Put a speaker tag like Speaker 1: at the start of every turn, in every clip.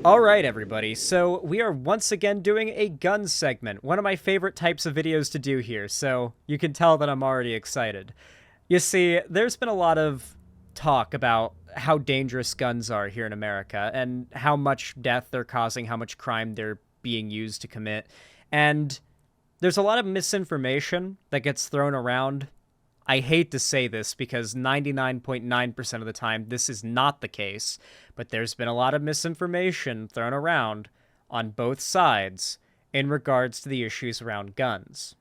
Speaker 1: All right, everybody. So we are once again doing a gun segment, one of my favorite types of videos to do here, so you can tell that I'm already excited. You see, there's been a lot of talk about how dangerous guns are here in America and how much death they're causing, how much crime they're being used to commit. And there's a lot of misinformation that gets thrown around. I hate to say this because 99.9% of the time this is not the case, but there's been a lot of misinformation thrown around on both sides in regards to the issues around guns.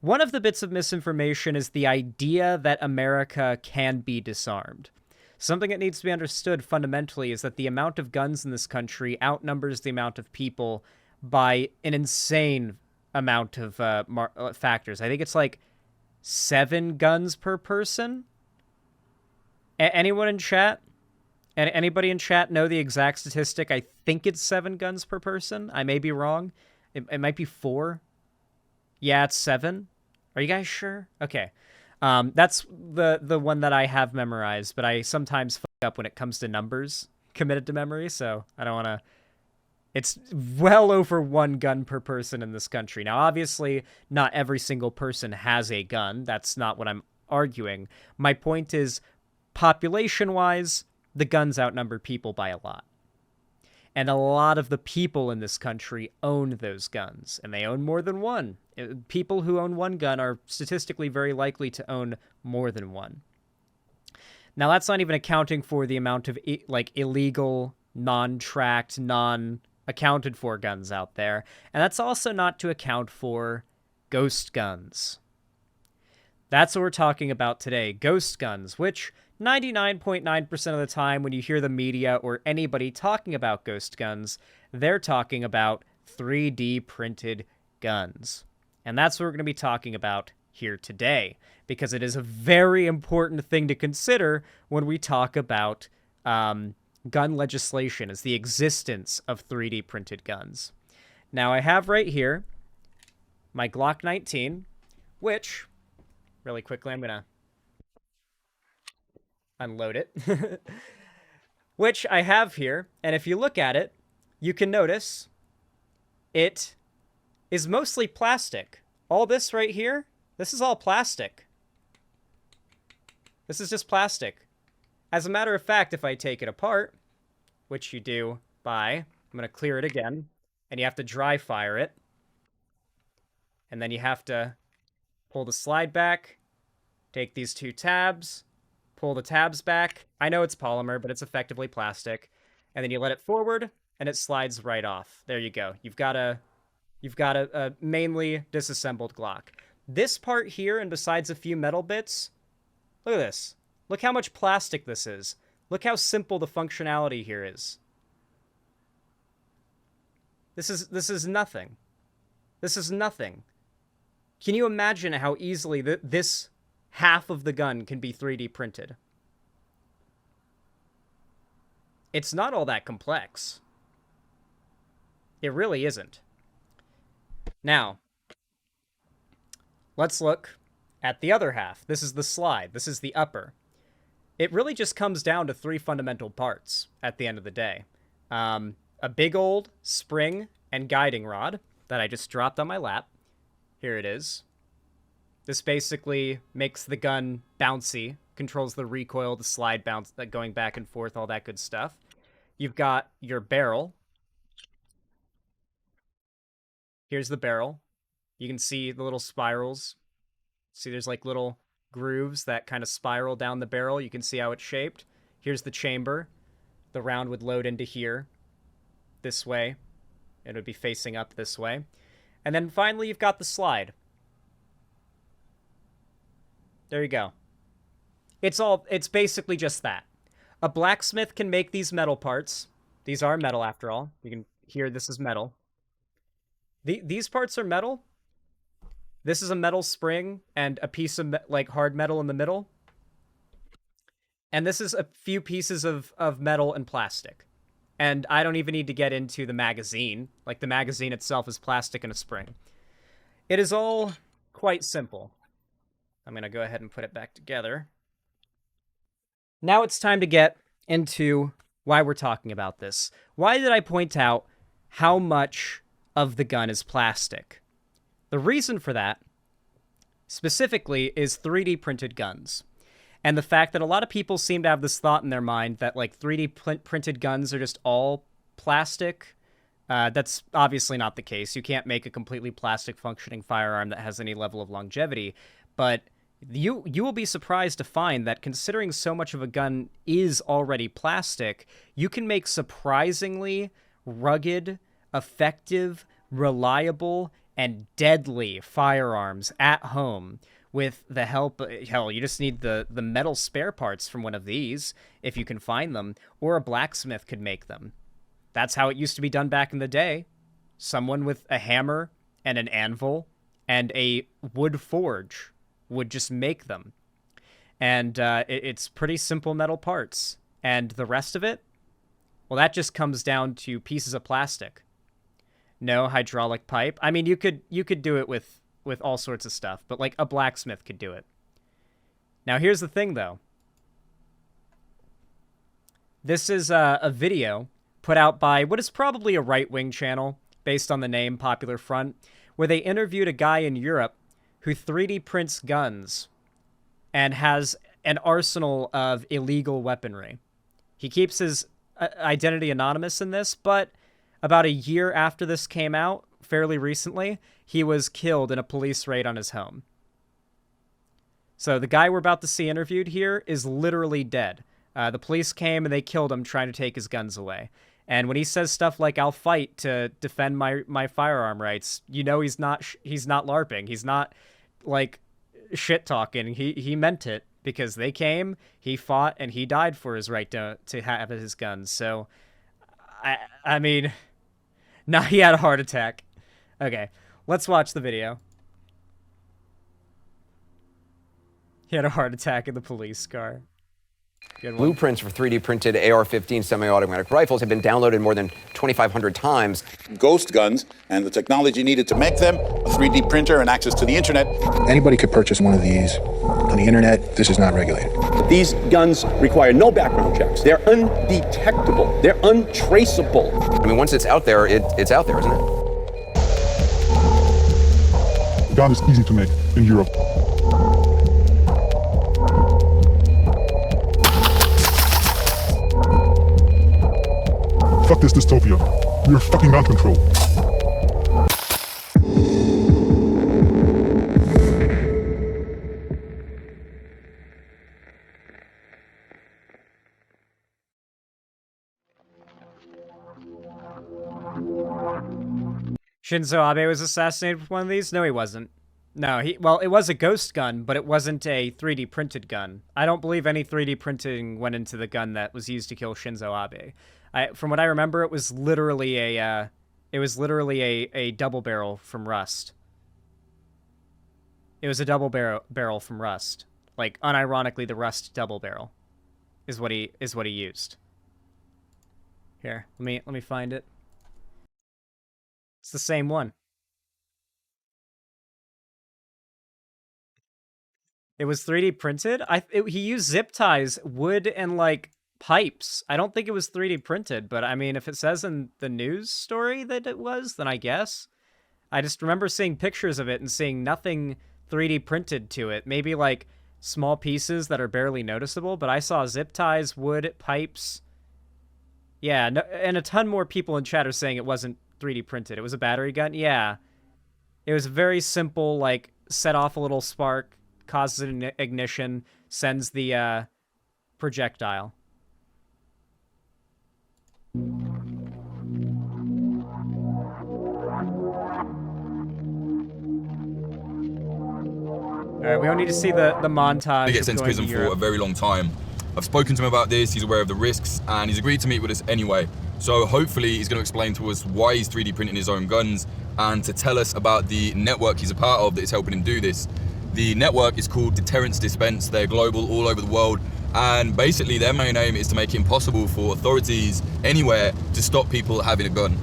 Speaker 1: One of the bits of misinformation is the idea that America can be disarmed. Something that needs to be understood fundamentally is that the amount of guns in this country outnumbers the amount of people by an insane amount of factors. I think it's like 7 guns per person. Anyone in chat? Anybody in chat know the exact statistic? I think it's 7 guns per person. I may be wrong. It might be 4. Yeah, it's 7. Are you guys sure? Okay. That's the one that I have memorized, but I sometimes fuck up when it comes to numbers committed to memory, so I don't want to. It's well over 1 gun per person in this country. Now, obviously, not every single person has a gun. That's not what I'm arguing. My point is, population-wise, the guns outnumber people by a lot. And a lot of the people in this country own those guns, and they own more than one. People who own 1 gun are statistically very likely to own more than one. Now, that's not even accounting for the amount of illegal, non-tracked, non-accounted for guns out there. And that's also not to account for ghost guns. That's what we're talking about today, ghost guns, which 99.9% of the time when you hear the media or anybody talking about ghost guns, they're talking about 3D printed guns. And that's what we're going to be talking about here today, because it is a very important thing to consider when we talk about gun legislation, is the existence of 3D printed guns. Now, I have right here my Glock 19, which, really quickly, I'm going to unload it, which I have here. And if you look at it, you can notice it is mostly plastic. All this right here, this is all plastic. This is just plastic. As a matter of fact, if I take it apart, which you do by, I'm going to clear it again, and you have to dry fire it. And then you have to pull the slide back, take these 2 tabs, pull the tabs back. I know it's polymer, but it's effectively plastic. And then you let it forward, and it slides right off. There you go. You've got a mainly disassembled Glock. This part here, and besides a few metal bits, look at this. Look how much plastic this is. Look how simple the functionality here is. This is nothing. This is nothing. Can you imagine how easily this half of the gun can be 3D printed? It's not all that complex. It really isn't. Now, let's look at the other half. This is the slide. This is the upper. It really just comes down to 3 fundamental parts at the end of the day. A big old spring and guiding rod that I just dropped on my lap. Here it is. This basically makes the gun bouncy, controls the recoil, the slide bounce, going back and forth, all that good stuff. You've got your barrel. Here's the barrel. You can see the little spirals. See, there's like little grooves that kind of spiral down the barrel. You can see how it's shaped. Here's the chamber. The round would load into here, this way. It would be facing up this way. And then finally, you've got the slide. There you go. It's basically just that. A blacksmith can make these metal parts. These are metal after all. You can hear this is metal. These parts are metal. This is a metal spring and a piece of like hard metal in the middle. And this is a few pieces of metal and plastic. And I don't even need to get into the magazine. Like, the magazine itself is plastic and a spring. It is all quite simple. I'm going to go ahead and put it back together. Now it's time to get into why we're talking about this. Why did I point out how much of the gun is plastic? The reason for that, specifically, is 3D printed guns. And the fact that a lot of people seem to have this thought in their mind that, like, 3D printed guns are just all plastic. That's obviously not the case. You can't make a completely plastic functioning firearm that has any level of longevity. But you will be surprised to find that, considering so much of a gun is already plastic, you can make surprisingly rugged, effective, reliable, and deadly firearms at home with the help. Hell, you just need the metal spare parts from one of these, if you can find them, or a blacksmith could make them. That's how it used to be done back in the day. Someone with a hammer and an anvil and a wood forge would just make them. And it's pretty simple metal parts. And the rest of it, well, that just comes down to pieces of plastic. No hydraulic pipe. I mean, you could do it with all sorts of stuff, but like a blacksmith could do it. Now, here's the thing, though. This is a video put out by what is probably a right-wing channel, based on the name Popular Front, where they interviewed a guy in Europe who 3D prints guns and has an arsenal of illegal weaponry. He keeps his identity anonymous in this, but about a year after this came out, fairly recently, he was killed in a police raid on his home. So the guy we're about to see interviewed here is literally dead. The police came and they killed him trying to take his guns away. And when he says stuff like, "I'll fight to defend my firearm rights," you know he's not LARPing. He's not, like, shit talking. He meant it, because they came, he fought, and he died for his right to have his guns. So, I mean, now he had a heart attack. Okay, let's watch the video. He had a heart attack in the police car.
Speaker 2: Blueprints for 3D printed AR-15 semi-automatic rifles have been downloaded more than 2,500 times.
Speaker 3: Ghost guns and the technology needed to make them, a 3D printer and access to the internet.
Speaker 4: Anybody could purchase one of these on the internet. This is not regulated.
Speaker 5: These guns require no background checks. They're undetectable. They're untraceable.
Speaker 2: I mean, once it's out there, it's out there, isn't it?
Speaker 6: The gun is easy to make in Europe. Fuck this dystopia. We are fucking gun control.
Speaker 1: Shinzo Abe was assassinated with one of these? No, he wasn't. No, well, it was a ghost gun, but it wasn't a 3D printed gun. I don't believe any 3D printing went into the gun that was used to kill Shinzo Abe. From what I remember, it was literally a double barrel from Rust. It was a double barrel from Rust. Like, unironically, the Rust double barrel is what he used. Here, let me find it. It's the same one. It was 3D printed? He used zip ties, wood, and, like, pipes. I don't think it was 3D printed, but, I mean, if it says in the news story that it was, then I guess. I just remember seeing pictures of it and seeing nothing 3D printed to it. Maybe, like, small pieces that are barely noticeable, but I saw zip ties, wood, pipes. Yeah, no, and a ton more people in chat are saying it wasn't 3D printed. It was a battery gun? Yeah. It was very simple, like, set off a little spark, causes an ignition, sends the projectile. Alright, we don't need to see the montage.
Speaker 7: He gets sent to prison for a very long time. I've spoken to him about this, he's aware of the risks, and he's agreed to meet with us anyway. So hopefully he's going to explain to us why he's 3D printing his own guns, and to tell us about the network he's a part of that is helping him do this. The network is called Deterrence Dispense. They're global, all over the world, and basically their main aim is to make it impossible for authorities anywhere to stop people having a gun.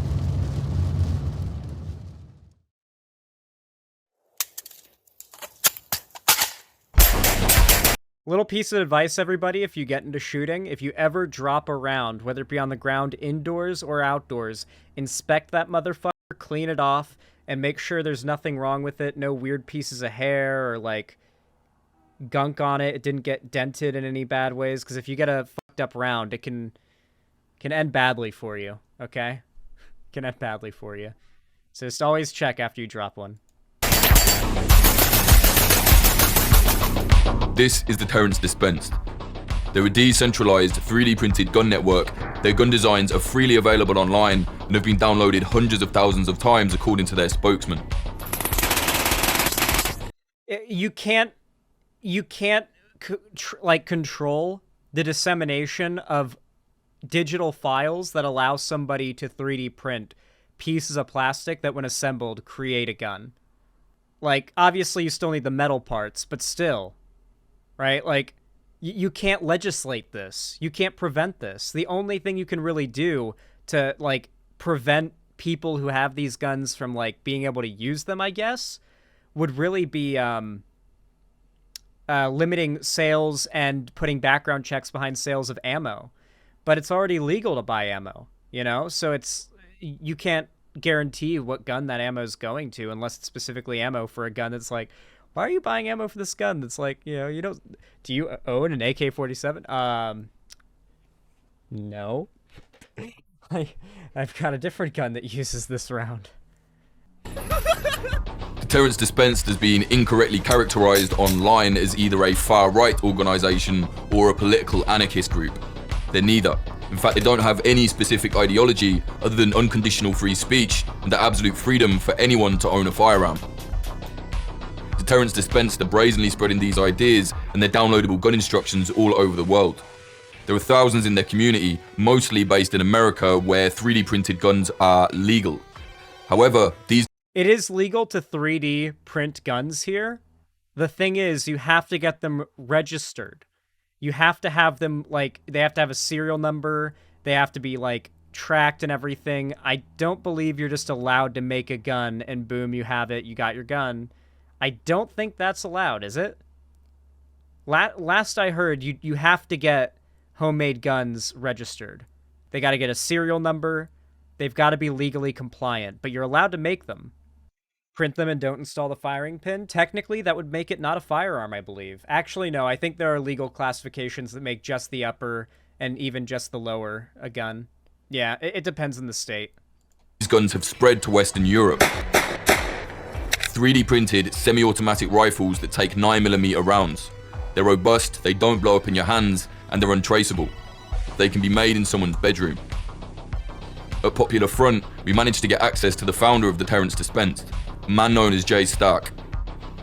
Speaker 1: Little piece of advice, everybody, if you get into shooting, if you ever drop a round, whether it be on the ground indoors or outdoors, inspect that motherfucker, clean it off, and make sure there's nothing wrong with it, no weird pieces of hair or, like, gunk on it. It didn't get dented in any bad ways, because if you get a fucked up round, it can end badly for you, okay? Can end badly for you. So just always check after you drop one.
Speaker 7: This is the Terrence Dispensed. They're a decentralized 3D printed gun network. Their gun designs are freely available online and have been downloaded hundreds of thousands of times according to their spokesman.
Speaker 1: You can't control the dissemination of digital files that allow somebody to 3D print pieces of plastic that when assembled create a gun. Like, obviously you still need the metal parts, but still, right? Like, you can't legislate this. You can't prevent this. The only thing you can really do to, like, prevent people who have these guns from, like, being able to use them, I guess, would really be limiting sales and putting background checks behind sales of ammo. But it's already legal to buy ammo, you know? So you can't guarantee what gun that ammo is going to unless it's specifically ammo for a gun that's like, why are you buying ammo for this gun? That's like, you know, do you own an AK-47? No. I've got a different gun that uses this round.
Speaker 7: The Terrence Dispensed has been incorrectly characterized online as either a far-right organization or a political anarchist group. They're neither. In fact, they don't have any specific ideology other than unconditional free speech and the absolute freedom for anyone to own a firearm. The Terrence Dispensed are brazenly spreading these ideas and their downloadable gun instructions all over the world. There are thousands in their community, mostly based in America, where 3D printed guns are legal. However,
Speaker 1: It is legal to 3D print guns here. The thing is, you have to get them registered. You have to have them, like, they have to have a serial number. They have to be, like, tracked and everything. I don't believe you're just allowed to make a gun and boom, you have it, you got your gun. I don't think that's allowed, is it? Last I heard, you have to get homemade guns registered. They got to get a serial number. They've got to be legally compliant, but you're allowed to make them. Print them and don't install the firing pin. Technically, that would make it not a firearm, I believe. Actually, no, I think there are legal classifications that make just the upper and even just the lower a gun. Yeah, it depends on the state.
Speaker 7: these guns have spread to Western Europe. 3D printed semi-automatic rifles that take 9mm rounds. They're robust, they don't blow up in your hands, and they're untraceable. They can be made in someone's bedroom. At Popular Front, we managed to get access to the founder of the Terrence Dispensed, a man known as Jay Stark.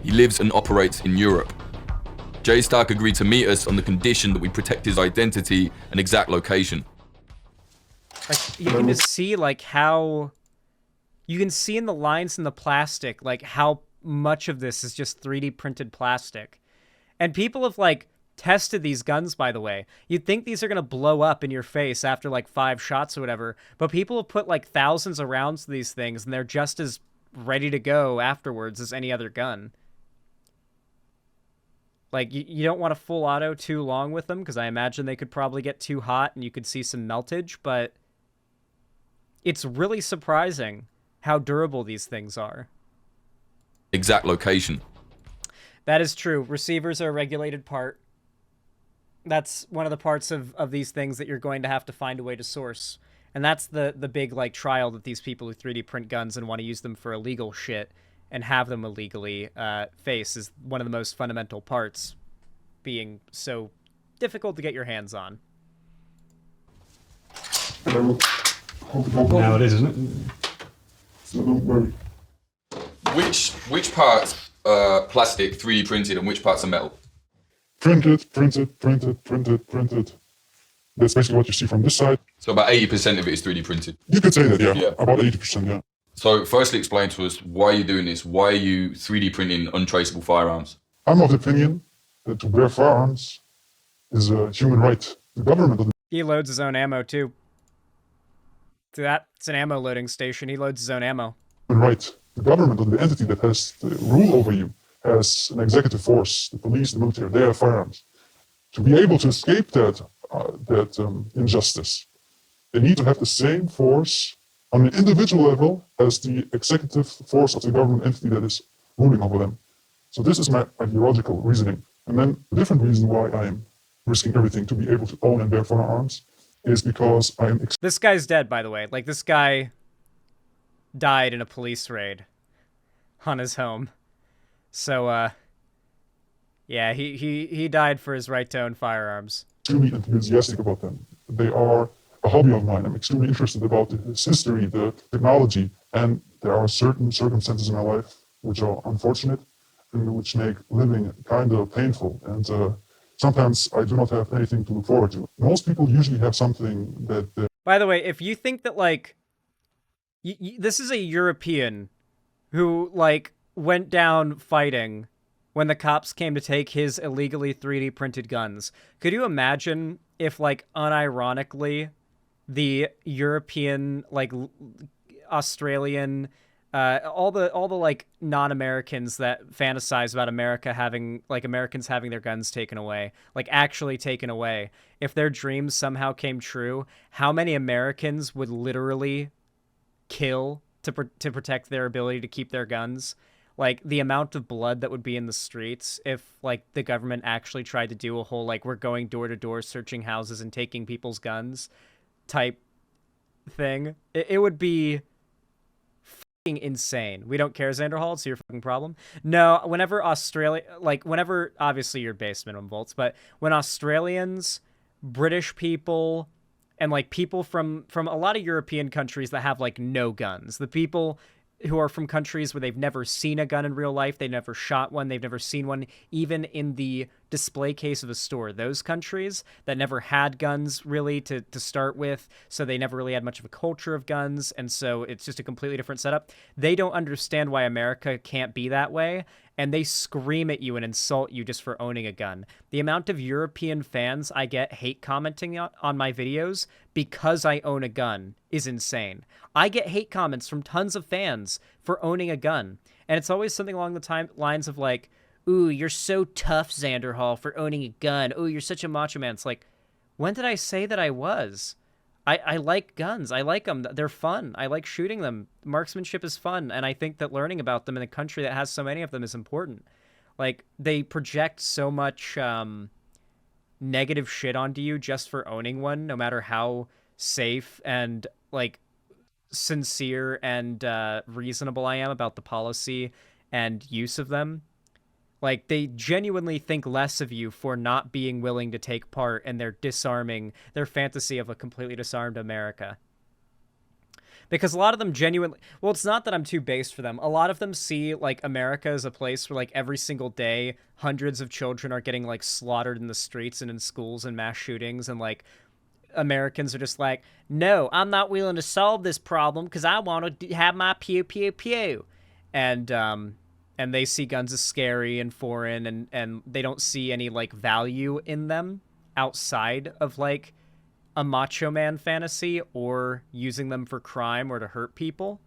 Speaker 7: He lives and operates in Europe. Jay Stark agreed to meet us on the condition that we protect his identity and exact location.
Speaker 1: Like, you can just see, like, how... You can see in the lines in the plastic, like, how much of this is just 3D printed plastic. And people have, like, tested these guns, by the way. You'd think these are going to blow up in your face after, like, 5 shots or whatever. But people have put, like, thousands of rounds to these things, and they're just as ready to go afterwards as any other gun. Like, you don't want a full auto too long with them, because I imagine they could probably get too hot and you could see some meltage, but it's really surprising how durable these things are.
Speaker 7: Exact location.
Speaker 1: That is true. Receivers are a regulated part. That's one of the parts of these things that you're going to have to find a way to source. And that's the big, like, trial that these people who 3D print guns and want to use them for illegal shit and have them illegally face, is one of the most fundamental parts being so difficult to get your hands on.
Speaker 6: Now it is, isn't it? So don't worry.
Speaker 7: Which parts are plastic 3D printed and which parts are metal?
Speaker 6: Printed, printed, printed, printed, printed. That's basically what you see from this side.
Speaker 7: So about 80% of it is 3D printed.
Speaker 6: You could say that, yeah.
Speaker 7: Yeah.
Speaker 6: About 80%, yeah.
Speaker 7: So firstly explain to us why you're doing this. Why are you 3D printing untraceable firearms?
Speaker 6: I'm of the opinion that to bear firearms is a human right. The government doesn't
Speaker 1: He loads his own ammo, too. See that? It's an ammo loading station. He loads his own ammo.
Speaker 6: have a right. The government or the entity that has the rule over you has an executive force, the police, the military, they have firearms. to be able to escape that injustice, they need to have the same force on an individual level as the executive force of the government entity that is ruling over them. So this is my ideological reasoning. And then a different reason why I am risking everything to be able to own and bear firearms is because I am...
Speaker 1: This guy's dead, by the way. Like, this guy died in a police raid on his home. So, yeah, he died for his right to own firearms.
Speaker 6: Extremely enthusiastic about them. They are a hobby of mine. I'm extremely interested about its history, the technology, and there are certain circumstances in my life which are unfortunate and which make living kind of painful. And sometimes I do not have anything to look forward to. Most people usually have something that...
Speaker 1: By the way, if you think that, like, this is a European who, like, went down fighting when the cops came to take his illegally 3D printed guns. Could you imagine if, like, unironically, the European, like, Australian, all the like non-Americans that fantasize about America having, like, Americans having their guns taken away, like actually taken away, if their dreams somehow came true, how many Americans would literally kill to protect their ability to keep their guns? Like, the amount of blood that would be in the streets if, like, the government actually tried to do a whole, like, we're going door to door searching houses and taking people's guns type thing. It would be fucking insane. We don't care, Xanderhall. It's your fucking problem. No, whenever whenever, obviously you're based minimum volts, but when Australians, British people, and, like, people from a lot of European countries that have, like, no guns, the people who are from countries where they've never seen a gun in real life, they've never shot one, they've never seen one, even in the display case of a store. Those countries that never had guns really to start with, so they never really had much of a culture of guns, and so it's just a completely different setup. They don't understand why America can't be that way, and they scream at you and insult you just for owning a gun. The amount of European fans I get hate commenting on my videos because I own a gun is insane. I get hate comments from tons of fans for owning a gun, and it's always something along the lines of, like, ooh, you're so tough, Xanderhall, for owning a gun. Ooh, you're such a macho man. It's like, when did I say that I was? I like guns. I like them. They're fun. I like shooting them. Marksmanship is fun, and I think that learning about them in a country that has so many of them is important. Like, they project so much negative shit onto you just for owning one, no matter how safe and, like, sincere and reasonable I am about the policy and use of them. Like, they genuinely think less of you for not being willing to take part in their fantasy of a completely disarmed America. Because a lot of them genuinely... Well, it's not that I'm too based for them. A lot of them see, like, America as a place where, like, every single day, hundreds of children are getting, like, slaughtered in the streets and in schools and mass shootings, and, like, Americans are just like, no, I'm not willing to solve this problem because I want to have my pew, pew, pew. And they see guns as scary and foreign, and they don't see any, like, value in them outside of, like, a macho man fantasy or using them for crime or to hurt people.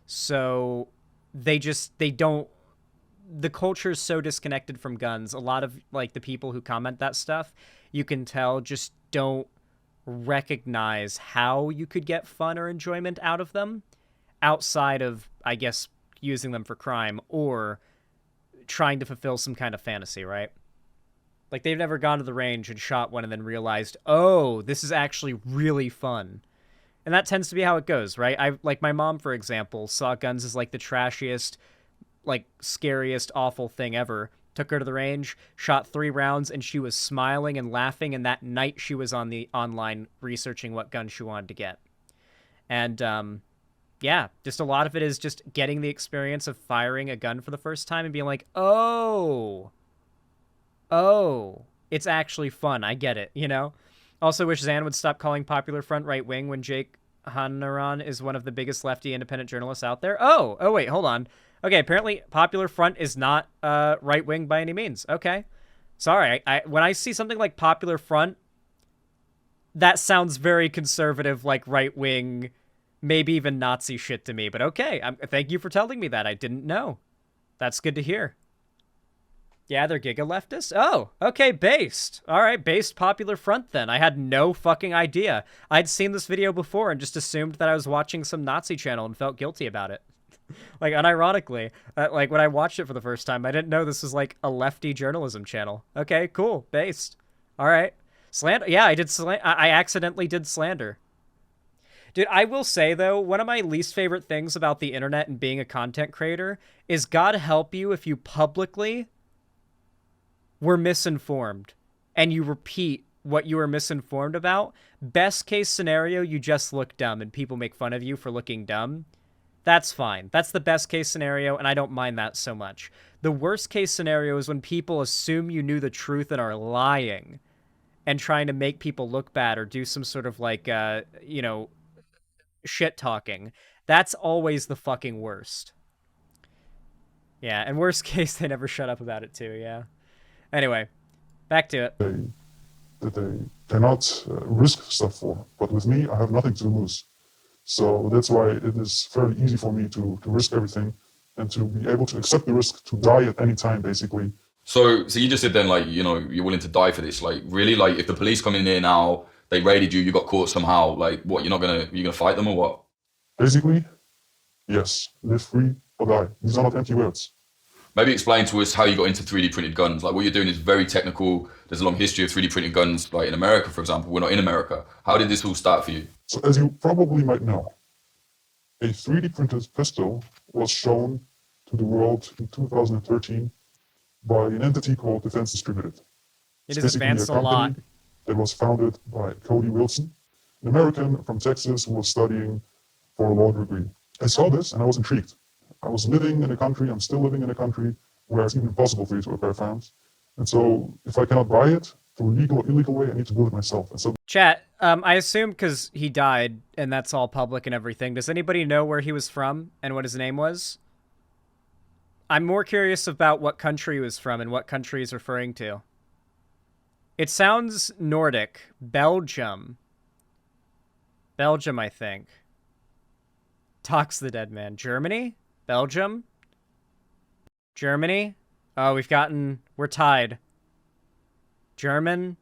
Speaker 1: So they don't... The culture is so disconnected from guns. A lot of, like, the people who comment that stuff, you can tell, just don't recognize how you could get fun or enjoyment out of them outside of, I guess, using them for crime or trying to fulfill some kind of fantasy, right? Like, they've never gone to the range and shot one and then realized, oh, this is actually really fun. And that tends to be how it goes, right? Like, my mom, for example, saw guns as, like, the trashiest, like, scariest, awful thing ever. Took her to the range, shot 3 rounds, and she was smiling and laughing, and that night she was on the online researching what gun she wanted to get. And, yeah, just a lot of it is just getting the experience of firing a gun for the first time and being like, oh, it's actually fun. I get it, you know? Also wish Xan would stop calling Popular Front right-wing when Jake Hanaran is one of the biggest lefty independent journalists out there. Oh, wait, hold on. Okay, apparently Popular Front is not right-wing by any means. Okay. Sorry, when I see something like Popular Front, that sounds very conservative, like right-wing, maybe even Nazi shit to me. But okay, thank you for telling me that. I didn't know. That's good to hear. Yeah, they're giga leftists. Oh, okay, based. All right, based Popular Front then. I had no fucking idea. I'd seen this video before and just assumed that I was watching some Nazi channel and felt guilty about it. Like, unironically, like when I watched it for the first time, I didn't know this was like a lefty journalism channel. Okay, cool, based. All right, slander. Yeah, I accidentally did slander. Dude, I will say, though, one of my least favorite things about the internet and being a content creator is God help you if you publicly were misinformed and you repeat what you were misinformed about. Best case scenario, you just look dumb and people make fun of you for looking dumb. That's fine. That's the best case scenario, and I don't mind that so much. The worst case scenario is when people assume you knew the truth and are lying and trying to make people look bad or do some sort of like, you know, shit talking. That's always the fucking worst. Yeah, and worst case, they never shut up about it too, yeah. Anyway, back to it.
Speaker 6: That they cannot risk stuff for. But with me, I have nothing to lose. So that's why it is fairly easy for me to risk everything and to be able to accept the risk to die at any time, basically.
Speaker 7: So you just said then, like, you know, you're willing to die for this. Like, really? Like, if the police come in here now, they raided you, you got caught somehow, like, what, you're gonna fight them or what?
Speaker 6: Basically, yes. Live free or die. These are not empty words.
Speaker 7: Maybe explain to us how you got into 3D printed guns. Like, what you're doing is very technical. There's a long history of 3D printed guns, like in America, for example. We're not in America. How did this all start for you?
Speaker 6: So as you probably might know, a 3D printed pistol was shown to the world in 2013 by an entity called Defense Distributed.
Speaker 1: It has advanced a lot.
Speaker 6: That was founded by Cody Wilson, an American from Texas who was studying for a law degree. I saw this and I was intrigued. I was living in a country, I'm still living in a country where it's even impossible for you to acquire firearms. And so if I cannot buy it through legal or illegal way, I need to build it myself. And so
Speaker 1: Chat, I assume because he died and that's all public and everything, does anybody know where he was from and what his name was? I'm more curious about what country he was from and what country he's referring to. It sounds Nordic. Belgium. Belgium, I think. Talks the dead man. Germany? Belgium? Germany? Oh, we're tied. German?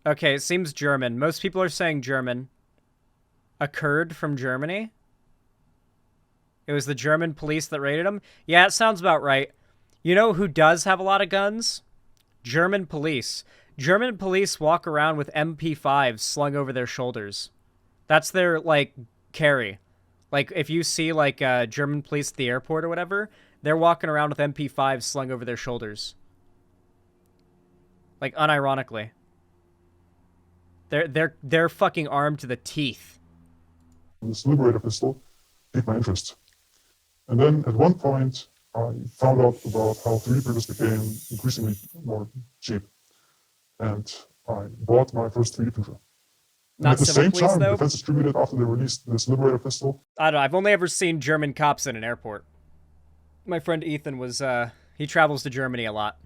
Speaker 1: Okay, it seems German. Most people are saying German. A Kurd from Germany? It was the German police that raided him? Yeah, it sounds about right. You know who does have a lot of guns? German police. German police walk around with MP5s slung over their shoulders. That's their, like, carry. Like, if you see, like, German police at the airport or whatever, they're walking around with MP5s slung over their shoulders. Like, unironically. They're fucking armed to the teeth.
Speaker 6: this Liberator pistol piqued my interest. And then at one point, I found out about how 3D printers became increasingly more cheap. And I bought my first 3D printer.
Speaker 1: Not
Speaker 6: at the same
Speaker 1: police,
Speaker 6: time,
Speaker 1: though?
Speaker 6: Defense Distributed, after they released this Liberator pistol,
Speaker 1: I don't know. I've only ever seen German cops in an airport. My friend Ethan was, he travels to Germany a lot.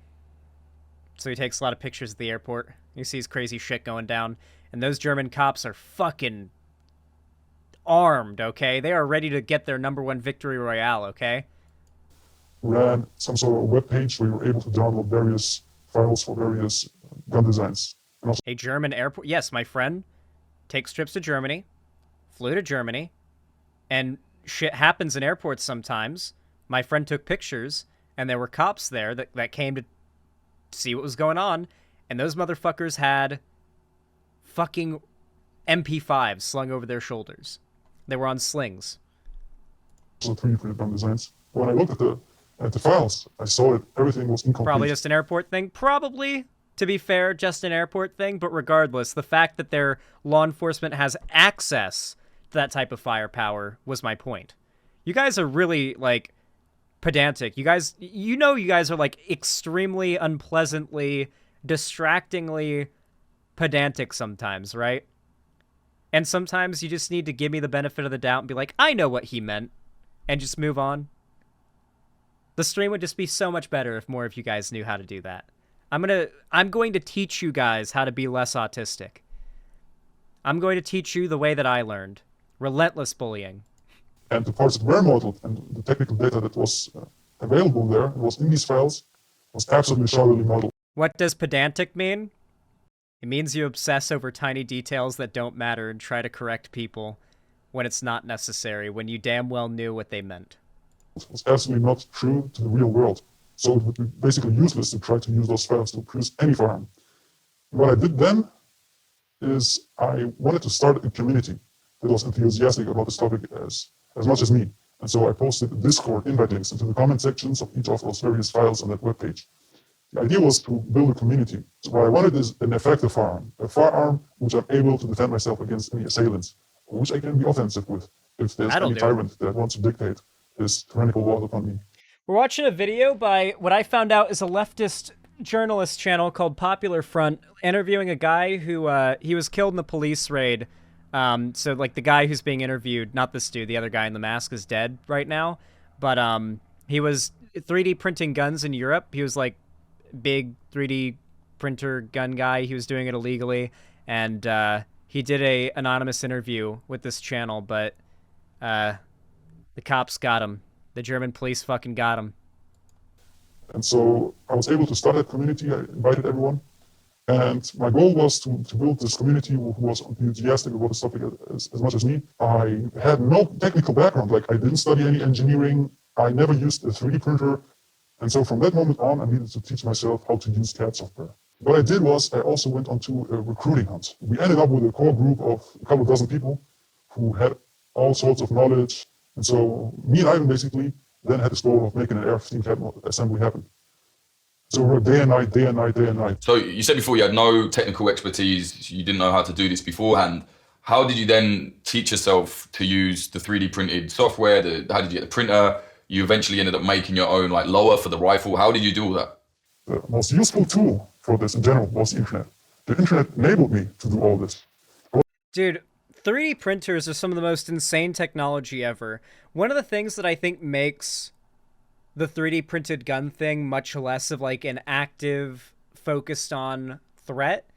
Speaker 1: So he takes a lot of pictures at the airport. He sees crazy shit going down. And those German cops are fucking armed, okay? They are ready to get their #1 victory royale, okay?
Speaker 6: ran some sort of web page where you were able to download various files for various gun designs. And also
Speaker 1: A German airport. Yes, my friend takes trips to Germany, flew to Germany, and shit happens in airports sometimes. My friend took pictures, and there were cops there that came to see what was going on, and those motherfuckers had fucking MP5s slung over their shoulders. They were on slings.
Speaker 6: 3D printed gun designs. When I looked at the files, I saw that everything was incomplete.
Speaker 1: Probably just an airport thing. Probably, to be fair, just an airport thing. But regardless, the fact that their law enforcement has access to that type of firepower was my point. You guys are really, like, pedantic. You guys are, like, extremely unpleasantly, distractingly pedantic sometimes, right? And sometimes you just need to give me the benefit of the doubt and be like, I know what he meant, and just move on. The stream would just be so much better if more of you guys knew how to do that. I'm going to teach you guys how to be less autistic. I'm going to teach you the way that I learned. Relentless bullying.
Speaker 6: And the parts that were modeled and the technical data that was available there, it was in these files, was absolutely solidly modeled.
Speaker 1: What does pedantic mean? It means you obsess over tiny details that don't matter and try to correct people when it's not necessary, when you damn well knew what they meant.
Speaker 6: Was absolutely not true to the real world. So it would be basically useless to try to use those files to produce any firearm. What I did then is I wanted to start a community that was enthusiastic about this topic as much as me. And so I posted Discord invite links into the comment sections of each of those various files on that webpage. The idea was to build a community. So what I wanted is an effective firearm, a firearm which I'm able to defend myself against any assailants, which I can be offensive with if there's any tyrant that wants to dictate his tyrannical laws upon me.
Speaker 1: We're watching a video by what I found out is a leftist journalist channel called Popular Front, interviewing a guy who he was killed in the police raid. So like the guy who's being interviewed, not this dude, the other guy in the mask is dead right now. But he was 3D printing guns in Europe. He was like big 3D printer gun guy. He was doing it illegally, and he did a anonymous interview with this channel, but the cops got him. The German police fucking got him.
Speaker 6: And so I was able to start that community. I invited everyone. And my goal was to build this community who was enthusiastic about this topic as much as me. I had no technical background. Like, I didn't study any engineering. I never used a 3D printer. And so from that moment on, I needed to teach myself how to use CAD software. What I did was I also went onto a recruiting hunt. We ended up with a core group of a couple dozen people who had all sorts of knowledge. And so me and Ivan basically then had this goal of making an AR-15 CAD assembly happen. So we were day and night, day and night, day and night.
Speaker 7: So you said before you had no technical expertise, you didn't know how to do this beforehand. How did you then teach yourself to use the 3D printed software? How did you get the printer? You eventually ended up making your own like lower for the rifle. How did you do all that?
Speaker 6: The most useful tool for this in general was the internet. The internet enabled me to do all this.
Speaker 1: Dude, 3D printers are some of the most insane technology ever. One of the things that I think makes the 3D printed gun thing much less of like an active, focused on threat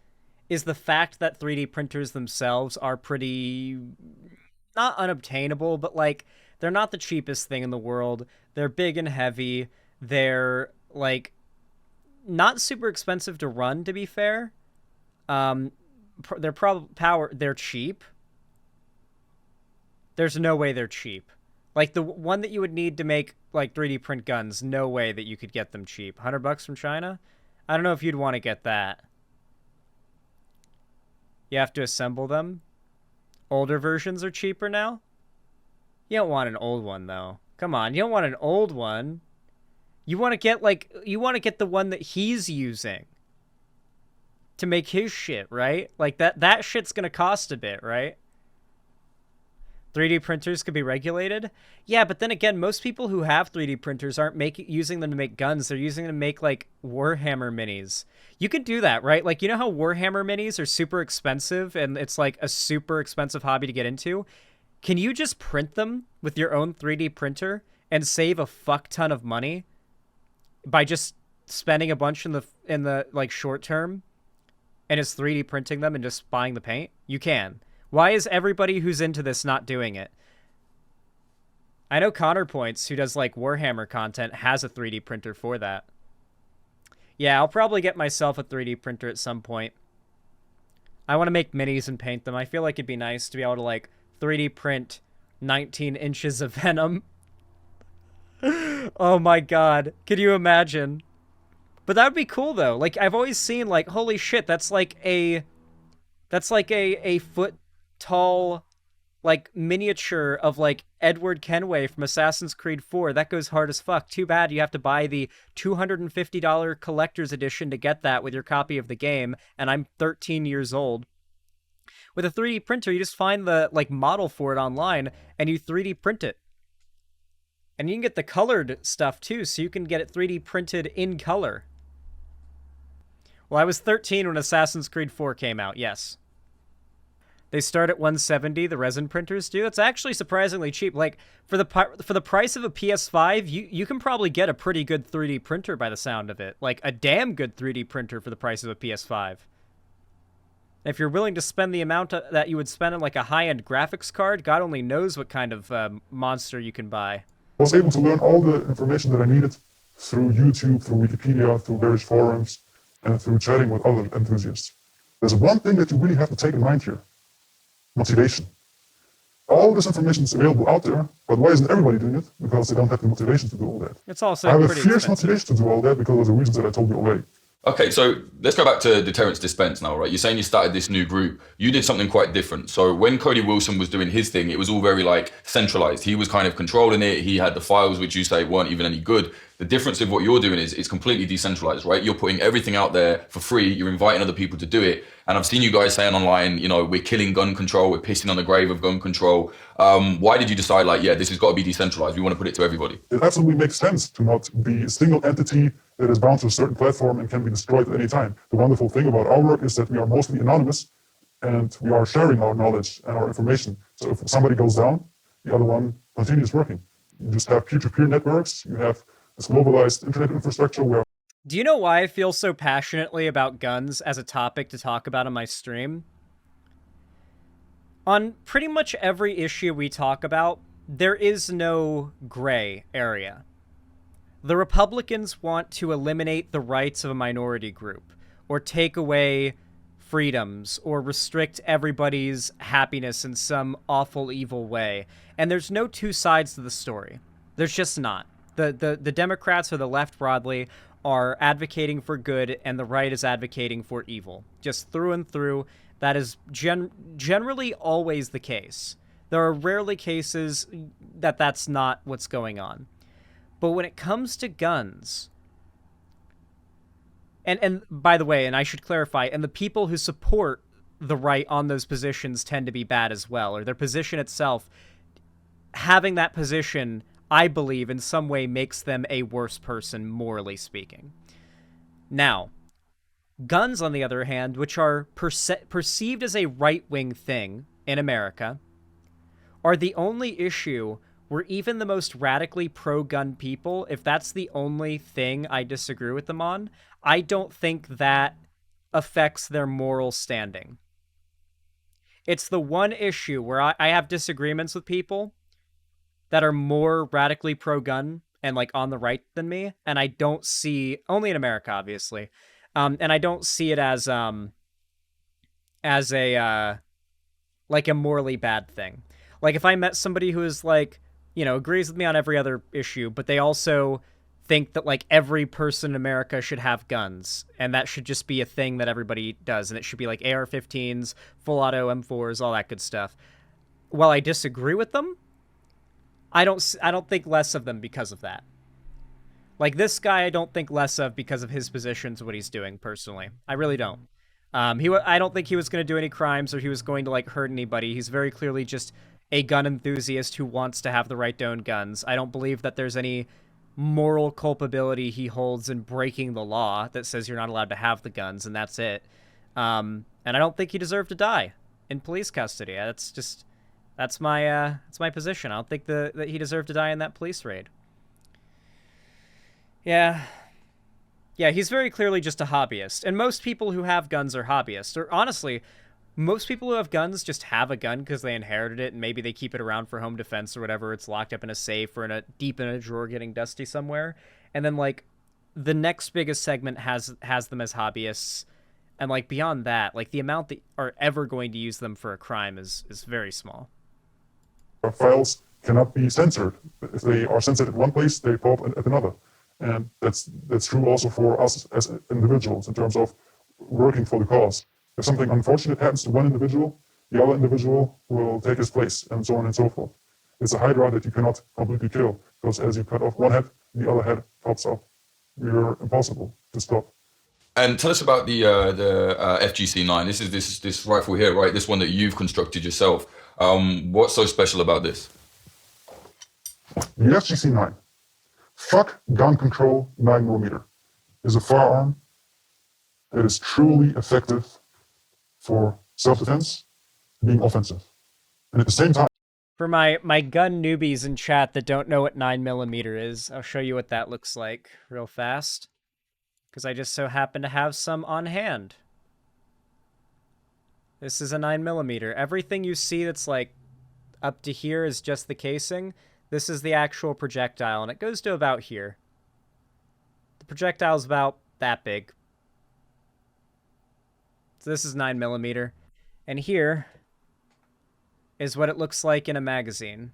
Speaker 1: is the fact that 3D printers themselves are pretty, not unobtainable, but like they're not the cheapest thing in the world. They're big and heavy. They're like not super expensive to run, to be fair. They're cheap. There's no way they're cheap. Like the one that you would need to make like 3D print guns, no way that you could get them cheap. $100 from China? I don't know if you'd want to get that. You have to assemble them. Older versions are cheaper now. You don't want an old one though. Come on, you don't want an old one. You want to get the one that he's using to make his shit, right? Like that shit's going to cost a bit, right? 3D printers could be regulated. Yeah, but then again, most people who have 3D printers aren't using them to make guns. They're using them to make like Warhammer minis. You could do that, right? Like, you know how Warhammer minis are super expensive and it's like a super expensive hobby to get into? Can you just print them with your own 3D printer and save a fuck ton of money by just spending a bunch in the like short term and just 3D printing them and just buying the paint? You can. Why is everybody who's into this not doing it? I know Counterpoints, who does like Warhammer content, has a 3D printer for that. Yeah, I'll probably get myself a 3D printer at some point. I want to make minis and paint them. I feel like it'd be nice to be able to like 3D print 19 inches of Venom. Oh my god. Could you imagine? But that would be cool though. Like, I've always seen like, holy shit, that's like a foot tall like miniature of like Edward Kenway from Assassin's Creed 4. That goes hard as fuck. Too bad you have to buy the $250 collector's edition to get that with your copy of the game, and I'm 13 years old. With a 3D printer, you just find the like model for it online and you 3D print it. And you can get the colored stuff too, so you can get it 3D printed in color. Well, I was 13 when Assassin's Creed 4 came out, yes. They start at $170, the resin printers do. It's actually surprisingly cheap. Like, for the price of a PS5, you can probably get a pretty good 3D printer by the sound of it. Like, a damn good 3D printer for the price of a PS5. If you're willing to spend the amount that you would spend on, like, a high-end graphics card, God only knows what kind of monster you can buy.
Speaker 6: I was able to learn all the information that I needed through YouTube, through Wikipedia, through various forums, and through chatting with other enthusiasts. There's one thing that you really have to take in mind here: motivation. All this information is available out there, but why isn't everybody doing it? Because they don't have the motivation to do all that.
Speaker 1: It's also
Speaker 6: I have a
Speaker 1: pretty
Speaker 6: fierce
Speaker 1: expensive.
Speaker 6: motivation to do all that because of the reasons that I told you already.
Speaker 7: Okay, so let's go back to Deterrence Dispense now, right? You're saying you started this new group. You did something quite different. So when Cody Wilson was doing his thing, it was all very like centralized. He was kind of controlling it. He had the files, which you say weren't even any good. The difference of what you're doing is it's completely decentralized, right? You're putting everything out there for free. You're inviting other people to do it. And I've seen you guys saying online, you know, we're killing gun control. We're pissing on the grave of gun control. Why did you decide like, yeah, this has got to be decentralized? We want to put it to everybody.
Speaker 6: It absolutely makes sense to not be a single entity that is bound to a certain platform and can be destroyed at any time. The wonderful thing about our work is that we are mostly anonymous and we are sharing our knowledge and our information. So if somebody goes down, the other one continues working. You just have peer-to-peer networks. You have this globalized internet infrastructure where
Speaker 1: Do you know why I feel so passionately about guns as a topic to talk about on my stream? On pretty much every issue we talk about, there is no gray area. The Republicans want to eliminate the rights of a minority group, or take away freedoms, or restrict everybody's happiness in some awful, evil way. And there's no two sides to the story. There's just not. The Democrats or the left broadly are advocating for good, and the right is advocating for evil. Just through and through, that is generally always the case. There are rarely cases that that's not what's going on. But when it comes to guns, and by the way, and I should clarify, and the people who support the right on those positions tend to be bad as well, or their position itself, having that position, I believe, in some way makes them a worse person, morally speaking. Now, guns, on the other hand, which are perceived as a right-wing thing in America, are the only issue where even the most radically pro-gun people, if that's the only thing I disagree with them on, I don't think that affects their moral standing. It's the one issue where I have disagreements with people that are more radically pro-gun and like on the right than me, and I don't see, only in America, obviously, and I don't see it as a like a morally bad thing. Like if I met somebody who is like, you know, agrees with me on every other issue, but they also think that like every person in America should have guns, and that should just be a thing that everybody does, and it should be like AR-15s, full auto M4s, all that good stuff. While I disagree with them, I don't think less of them because of that. Like this guy, I don't think less of because of his position to what he's doing personally. I really don't. I don't think he was going to do any crimes or he was going to like hurt anybody. He's very clearly just a gun enthusiast who wants to have the right to own guns. I don't believe that there's any moral culpability he holds in breaking the law that says you're not allowed to have the guns, and that's it. And I don't think he deserved to die in police custody. That's my position. I don't think that he deserved to die in that police raid. Yeah, he's very clearly just a hobbyist, and most people who have guns are hobbyists. Or honestly, most people who have guns just have a gun because they inherited it, and maybe they keep it around for home defense or whatever. It's locked up in a safe or deep in a drawer getting dusty somewhere. And then like the next biggest segment has them as hobbyists, and like beyond that, like the amount that are ever going to use them for a crime is very small.
Speaker 6: files cannot be censored. If they are censored at one place, they pop up at another. And that's true also for us as individuals in terms of working for the cause. If something unfortunate happens to one individual, the other individual will take his place, and so on and so forth. It's a hydra that you cannot completely kill, because as you cut off one head, the other head pops up. You're impossible to stop.
Speaker 7: And tell us about the FGC9. This is this rifle here, right? This one that you've constructed yourself. What's so special about this?
Speaker 6: The FGC9, fuck gun control 9mm, is a firearm that is truly effective for self-defense, being offensive. And at the same time,
Speaker 1: For my gun newbies in chat that don't know what 9mm is, I'll show you what that looks like real fast, because I just so happen to have some on hand. This is a 9mm. Everything you see that's like up to here is just the casing. This is the actual projectile, and it goes to about here. The projectile's about that big. So this is 9mm. And here is what it looks like in a magazine.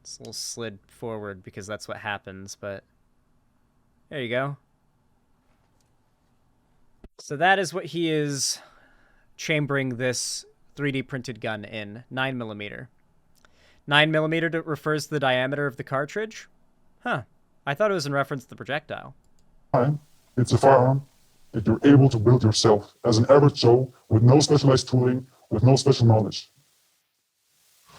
Speaker 1: It's a little slid forward because that's what happens, but there you go. So that is what he is chambering this 3D printed gun in, 9mm. 9mm refers to the diameter of the cartridge? Huh. I thought it was in reference to the projectile.
Speaker 6: It's a firearm that you're able to build yourself as an average Joe with no specialized tooling, with no special knowledge.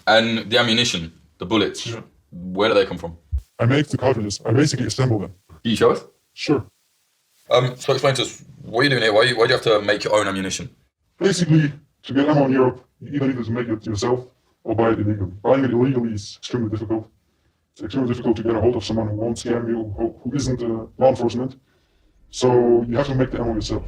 Speaker 7: And the ammunition, the bullets, where do they come from?
Speaker 6: I make the cartridges. I basically assemble them.
Speaker 7: Can you show us?
Speaker 6: Sure.
Speaker 7: So explain to us, what are you doing here? Why do you have to make your own ammunition?
Speaker 6: Basically, to get ammo in Europe, you either need to make it yourself or buy it illegally. Buying it illegally is extremely difficult. It's extremely difficult to get a hold of someone who won't scam you, who isn't law enforcement. So you have to make the ammo yourself.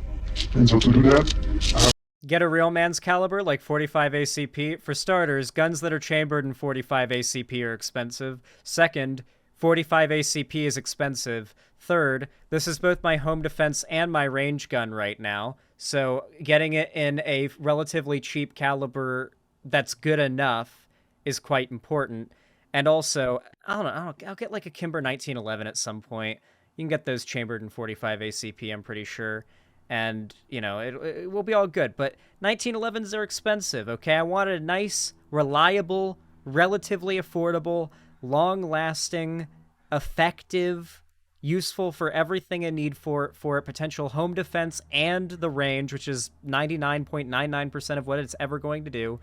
Speaker 6: And so to do that,
Speaker 1: Get a real man's caliber like 45 ACP. For starters, guns that are chambered in 45 ACP are expensive. Second, 45 ACP is expensive. Third, this is both my home defense and my range gun right now, so getting it in a relatively cheap caliber that's good enough is quite important. And also, I don't know, I'll get like a Kimber 1911 at some point. You can get those chambered in 45 ACP, I'm pretty sure. And, you know, it will be all good. But 1911s are expensive, okay? I wanted a nice, reliable, relatively affordable, long-lasting, effective, useful for everything I need for potential home defense and the range, which is 99.99% of what it's ever going to do,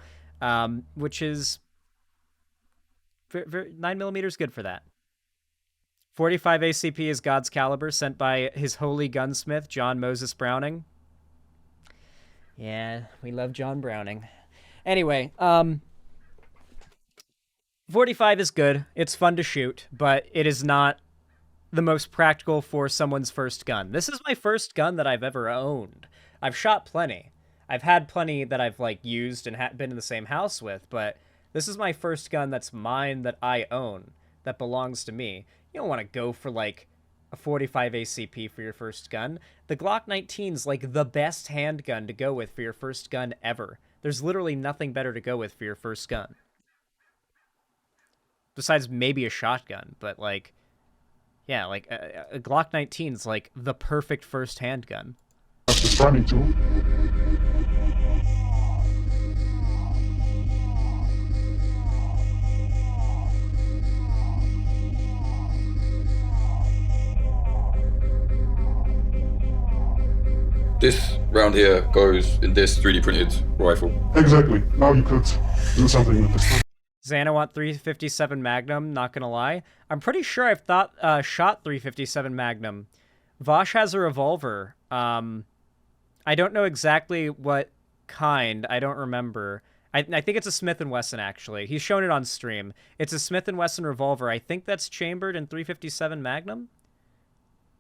Speaker 1: which is 9mm is good for that. 45 ACP is God's caliber, sent by his holy gunsmith, John Moses Browning. Yeah, we love John Browning. Anyway, 45 is good. It's fun to shoot, but it is not the most practical for someone's first gun. This is my first gun that I've ever owned. I've shot plenty. I've had plenty that I've like used and been in the same house with, but this is my first gun that's mine, that I own, that belongs to me. You don't want to go for like a 45 ACP for your first gun. The Glock 19 is like the best handgun to go with for your first gun ever. There's literally nothing better to go with for your first gun. Besides maybe a shotgun, but like, yeah, like a Glock 19 is like the perfect first handgun.
Speaker 6: the priming tool.
Speaker 7: This round here goes in this 3D printed rifle.
Speaker 6: Exactly. Now you could do something with this.
Speaker 1: Xanawant 357 Magnum, not gonna lie. I'm pretty sure I've shot 357 Magnum. Vosh has a revolver. I don't know exactly what kind. I don't remember. I think it's a Smith & Wesson, actually. He's shown it on stream. It's a Smith & Wesson revolver. I think that's chambered in 357 Magnum.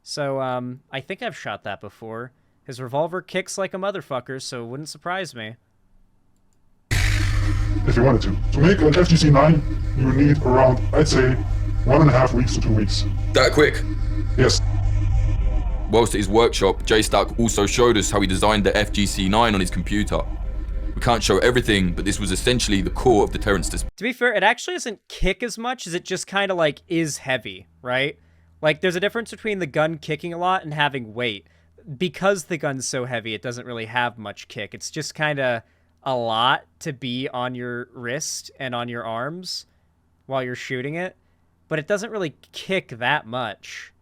Speaker 1: So, I think I've shot that before. His revolver kicks like a motherfucker, so it wouldn't surprise me.
Speaker 6: If you wanted to. To make an FGC-9, you would need around, I'd say, 1.5 weeks to 2 weeks.
Speaker 7: That quick?
Speaker 6: Yes.
Speaker 7: Whilst at his workshop, Jay Stack also showed us how he designed the FGC-9 on his computer. We can't show everything, but this was essentially the core of the Terrence display.
Speaker 1: To be fair, it actually doesn't kick as much as it just kind of like is heavy, right? Like there's a difference between the gun kicking a lot and having weight. Because the gun's so heavy, it doesn't really have much kick. It's just kind of a lot to be on your wrist and on your arms while you're shooting it, but it doesn't really kick that much.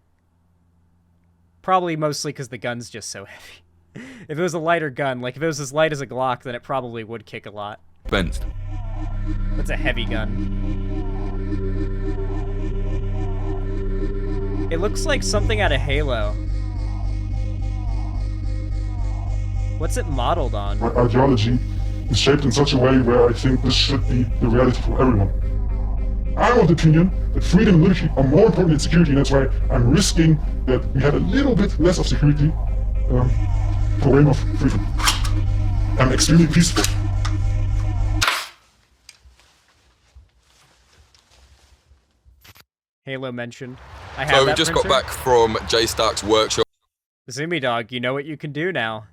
Speaker 1: Probably mostly because the gun's just so heavy. If it was a lighter gun, like if it was as light as a Glock, then it probably would kick a lot.
Speaker 7: Fenced.
Speaker 1: It's a heavy gun. It looks like something out of Halo. What's it modeled on?
Speaker 6: My ideology is shaped in such a way where I think this should be the reality for everyone. I'm of the opinion that freedom and liberty are more important than security, and that's why I'm risking that we have a little bit less of security for way of freedom. I'm extremely peaceful.
Speaker 1: Halo mentioned. I have
Speaker 7: So we
Speaker 1: that
Speaker 7: just
Speaker 1: printer.
Speaker 7: got back from JStack's workshop.
Speaker 1: Zoomy Dog, you know what you can do now.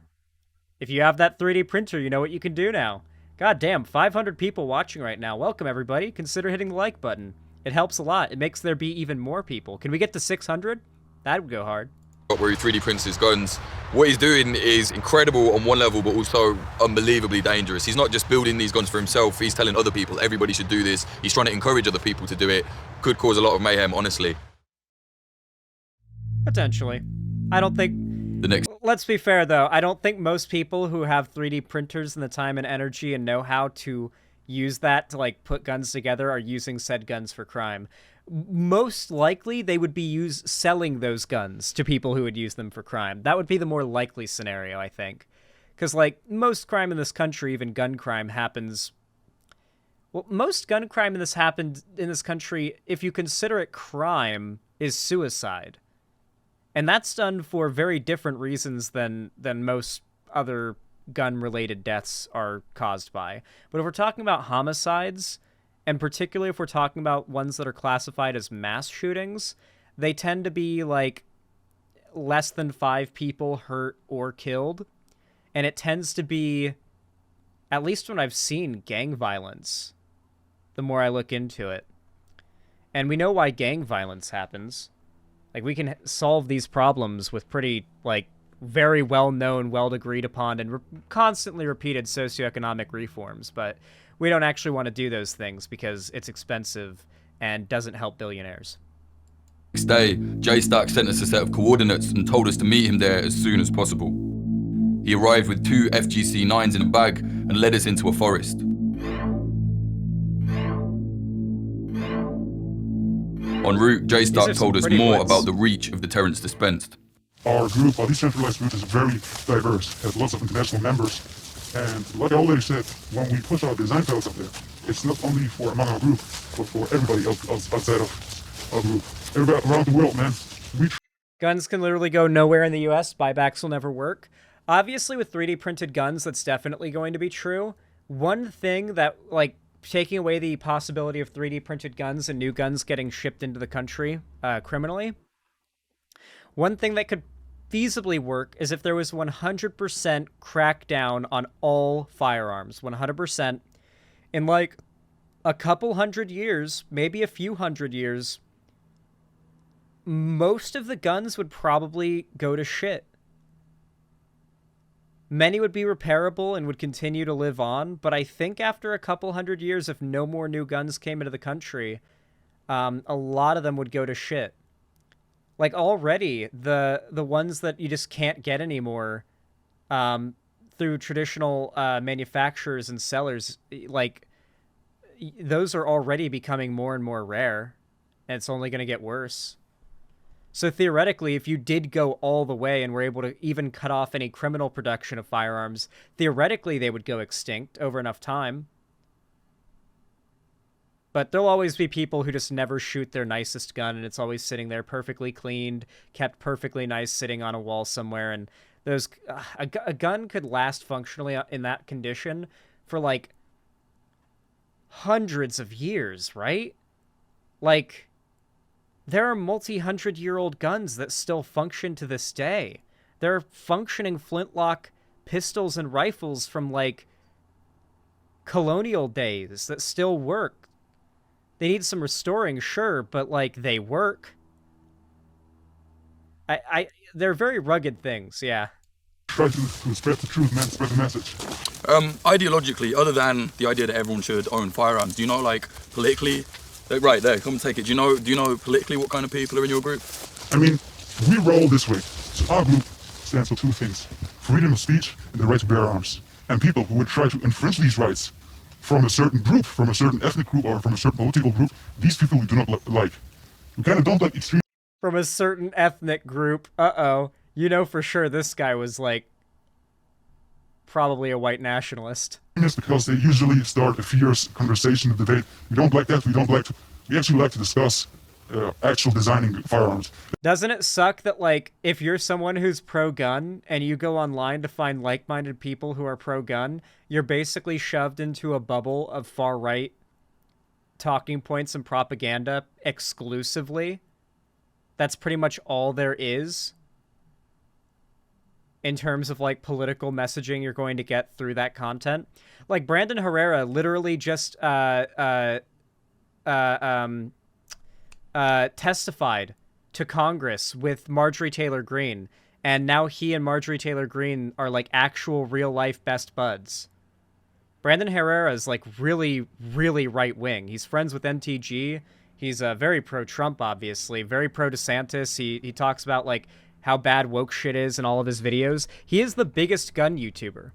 Speaker 1: If you have that 3D printer, you know what you can do now. God damn, 500 people watching right now. Welcome, everybody. Consider hitting the like button. It helps a lot. It makes there be even more people. Can we get to 600? That would go hard.
Speaker 7: Where he 3D prints his guns. What he's doing is incredible on one level, but also unbelievably dangerous. He's not just building these guns for himself, he's telling other people everybody should do this. He's trying to encourage other people to do it. Could cause a lot of mayhem, honestly.
Speaker 1: Potentially. I don't think...
Speaker 7: The next
Speaker 1: Let's be fair, though. I don't think most people who have 3D printers and the time and energy and know how to use that to, like, put guns together are using said guns for crime. Most likely, they would be selling those guns to people who would use them for crime. That would be the more likely scenario, I think. Because, like, most crime in this country, even gun crime, happens... Well, most gun crime in this country, if you consider it crime, is suicide. And that's done for very different reasons than most other gun-related deaths are caused by. But if we're talking about homicides, and particularly if we're talking about ones that are classified as mass shootings, they tend to be, like, less than 5 people hurt or killed. And it tends to be, at least when I've seen gang violence, the more I look into it. And we know why gang violence happens. Like, we can solve these problems with pretty, like, very well-known, well-agreed-upon, and constantly repeated socioeconomic reforms, but we don't actually want to do those things because it's expensive and doesn't help billionaires.
Speaker 7: next day, JStack sent us a set of coordinates and told us to meet him there as soon as possible. He arrived with 2 FGC-9s in a bag and led us into a forest. En route, JStack told us more about the reach of deterrence dispensed.
Speaker 6: Our group, our decentralized group, is very diverse, has lots of international members. And like I already said, when we push our design files up there, it's not only for among our group, but for everybody else outside of our group. Everybody around the world, man.
Speaker 1: Guns can literally go nowhere in the US. Buybacks will never work. Obviously, with 3D printed guns, that's definitely going to be true. One thing that, like, taking away the possibility of 3D printed guns and new guns getting shipped into the country criminally, one thing that could feasibly work is if there was 100% crackdown on all firearms. 100%. In, like, a couple hundred years, maybe a few hundred years, most of the guns would probably go to shit. Many would be repairable and would continue to live on, but I think after a couple hundred years, if no more new guns came into the country, a lot of them would go to shit. Like, already, the ones that you just can't get anymore through traditional manufacturers and sellers, like, those are already becoming more and more rare, and it's only going to get worse. So theoretically, if you did go all the way and were able to even cut off any criminal production of firearms, theoretically they would go extinct over enough time. But there'll always be people who just never shoot their nicest gun, and it's always sitting there perfectly cleaned, kept perfectly nice, sitting on a wall somewhere. And those a gun could last functionally in that condition for, like, hundreds of years, right? Like, there are multi-hundred-year-old guns that still function to this day. There are functioning flintlock pistols and rifles from, like, colonial days that still work. They need some restoring, sure, but, like, they work. They're very rugged things, yeah.
Speaker 6: Try to spread the truth, man, spread the message.
Speaker 7: Ideologically, other than the idea that everyone should own firearms, do you know, like, politically, right there, come take it. Do you know politically what kind of people are in your group?
Speaker 6: I mean, we roll this way. So our group stands for 2 things: freedom of speech and the right to bear arms. And people who would try to infringe these rights from a certain group, from a certain ethnic group, or from a certain political group, these people we do not like. We kind of don't like extreme.
Speaker 1: From a certain ethnic group. Uh-oh. You know for sure this guy was, like, probably a white nationalist.
Speaker 6: Because they usually start a fierce conversation, a debate. We don't like that. We actually like to discuss actual designing firearms.
Speaker 1: Doesn't it suck that, like, if you're someone who's pro-gun and you go online to find like-minded people who are pro-gun, you're basically shoved into a bubble of far-right talking points and propaganda exclusively? that's pretty much all there is in terms of like political messaging you're going to get through that content. Like Brandon Herrera literally just testified to Congress with Marjorie Taylor Greene, and now he and Marjorie Taylor Greene are like actual real life best buds. Brandon Herrera is like really, really right wing. He's friends with MTG. He's very pro-Trump, obviously, very pro-DeSantis. He talks about like how bad woke shit is in all of his videos. He is the biggest gun YouTuber.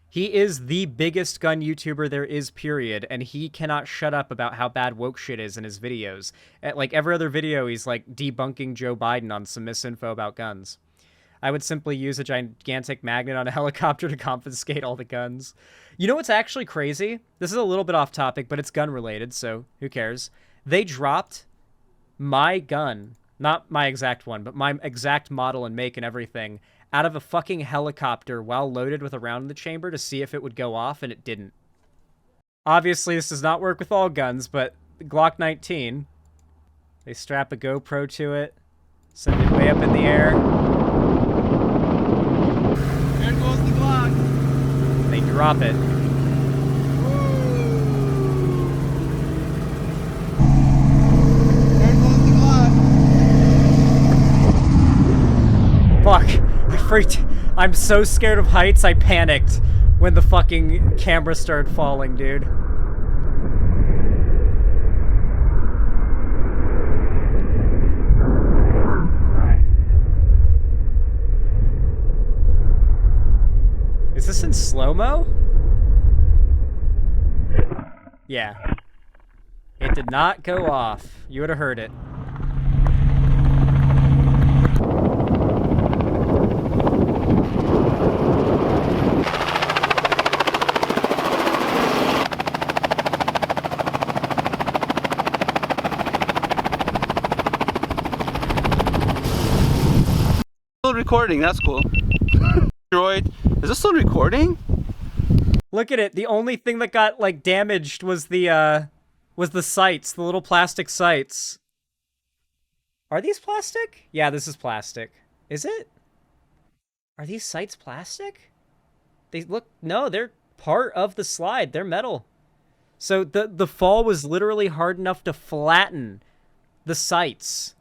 Speaker 1: He is the biggest gun YouTuber there is, period, and he cannot shut up about how bad woke shit is in his videos. Like every other video, he's like debunking Joe Biden on some misinfo about guns. I would simply use a gigantic magnet on a helicopter to confiscate all the guns. You know what's actually crazy? This is a little bit off topic, but it's gun related, so who cares? They dropped my gun, not my exact one, but my exact model and make and everything, out of a fucking helicopter while loaded with a round in the chamber to see if it would go off, and it didn't. Obviously, this does not work with all guns, but the Glock 19, they strap a GoPro to it, send it way up in the air.
Speaker 8: There goes the Glock.
Speaker 1: They drop it.
Speaker 8: There goes the Glock.
Speaker 1: Fuck. I freaked. I'm so scared of heights, I panicked when the fucking camera started falling, dude. Is this in slow-mo? Yeah. It did not go off. You would have heard it.
Speaker 8: Still recording, that's cool. Droid, is this still recording?
Speaker 1: Look at it. The only thing that got like damaged was the sights, the little plastic sights. Are these plastic? Yeah, this is plastic. Is it? Are these sights plastic? They look, no, they're part of the slide. They're metal. So the fall was literally hard enough to flatten the sights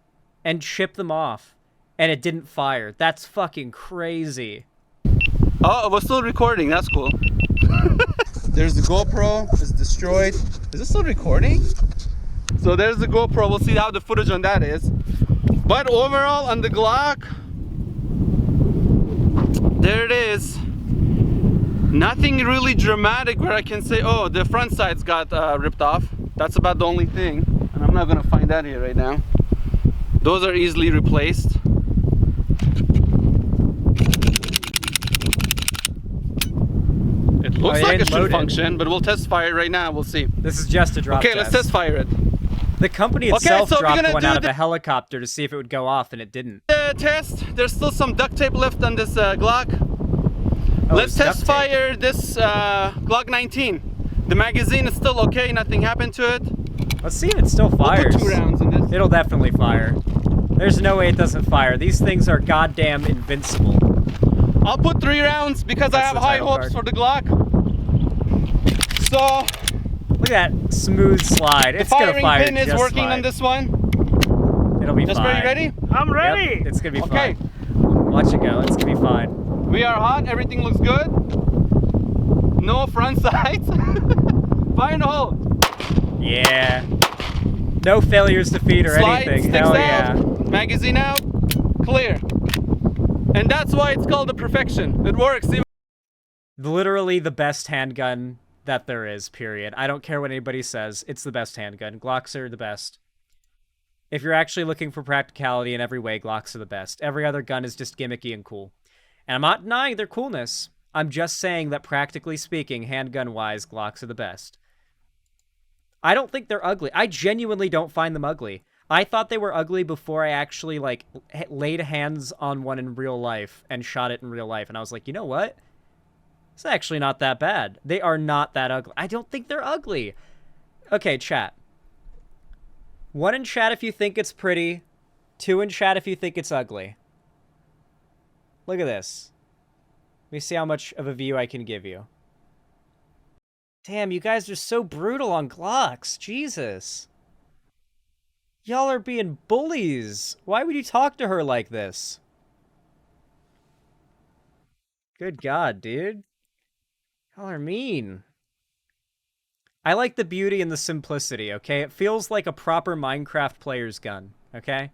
Speaker 1: and chip them off, and it didn't fire. That's fucking crazy.
Speaker 8: Oh, we're still recording, that's cool. There's the GoPro, it's destroyed. Is this still recording? So there's the GoPro, we'll see how the footage on that is. But overall on the Glock, there it is. Nothing really dramatic where I can say, oh, the front sides got ripped off. That's about the only thing. And I'm not gonna find that here right now. Those are easily replaced. It looks like it should function, but we'll test fire it right now. We'll see.
Speaker 1: This is just a drop
Speaker 8: Okay,
Speaker 1: test.
Speaker 8: let's test fire it.
Speaker 1: The company itself
Speaker 8: so we're
Speaker 1: dropped
Speaker 8: gonna
Speaker 1: one
Speaker 8: do
Speaker 1: out of
Speaker 8: the-
Speaker 1: a helicopter to see if it would go off, and it didn't.
Speaker 8: Test. There's still some duct tape left on this Glock.
Speaker 1: Oh,
Speaker 8: Let's
Speaker 1: it's
Speaker 8: test
Speaker 1: duct tape.
Speaker 8: fire this Glock 19. The magazine is still okay. Nothing happened to it.
Speaker 1: Let's see if it still
Speaker 8: We'll
Speaker 1: fires.
Speaker 8: put 2 rounds in this.
Speaker 1: It'll definitely fire. There's no way it doesn't fire. These things are goddamn invincible.
Speaker 8: I'll put 3 rounds because I
Speaker 1: That's
Speaker 8: have
Speaker 1: the
Speaker 8: high
Speaker 1: title
Speaker 8: hopes
Speaker 1: card.
Speaker 8: for the Glock. So
Speaker 1: Look at that smooth slide.
Speaker 8: the
Speaker 1: It's gonna
Speaker 8: firing
Speaker 1: fire
Speaker 8: pin is
Speaker 1: just
Speaker 8: working
Speaker 1: fine.
Speaker 8: on this one.
Speaker 1: It'll be
Speaker 8: Just
Speaker 1: fine.
Speaker 8: ready?
Speaker 1: I'm ready. It's gonna be
Speaker 8: Okay.
Speaker 1: fine. Watch it go. It's gonna be fine.
Speaker 8: We are hot. Everything looks good. No front sights. Fire in the hole.
Speaker 1: Yeah. No failures to feed or
Speaker 8: Slide,
Speaker 1: anything.
Speaker 8: sticks
Speaker 1: Hell
Speaker 8: out,
Speaker 1: yeah.
Speaker 8: magazine out, clear. And that's why it's called the perfection. It works.
Speaker 1: Literally the best handgun that there is, period. I don't care what anybody says. It's the best handgun. Glocks are the best. If you're actually looking for practicality in every way, Glocks are the best. Every other gun is just gimmicky and cool. And I'm not denying their coolness. I'm just saying that practically speaking, handgun-wise, Glocks are the best. I don't think they're ugly. I genuinely don't find them ugly. I thought they were ugly before I actually, like, laid hands on one in real life and shot it in real life. And I was like, you know what? It's actually not that bad. They are not that ugly. I don't think they're ugly. Okay, chat. One in chat if you think it's pretty. 2 in chat if you think it's ugly. Look at this. Let me see how much of a view I can give you. Damn, you guys are so brutal on Glocks. Jesus. Y'all are being bullies. Why would you talk to her like this? Good God, dude. Y'all are mean. I like the beauty and the simplicity, okay? It feels like a proper Minecraft player's gun, okay?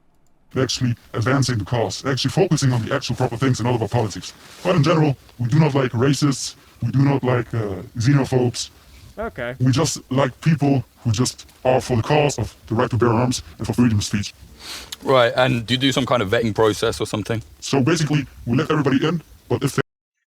Speaker 6: Actually advancing the cause, actually focusing on the actual proper things in all of our politics. But in general, we do not like racists, we do not like xenophobes.
Speaker 1: Okay.
Speaker 6: We just like people who just are for the cause of the right to bear arms and for freedom of speech.
Speaker 7: Right, and do you do some kind of vetting process or something?
Speaker 6: So basically, we let everybody in, but if they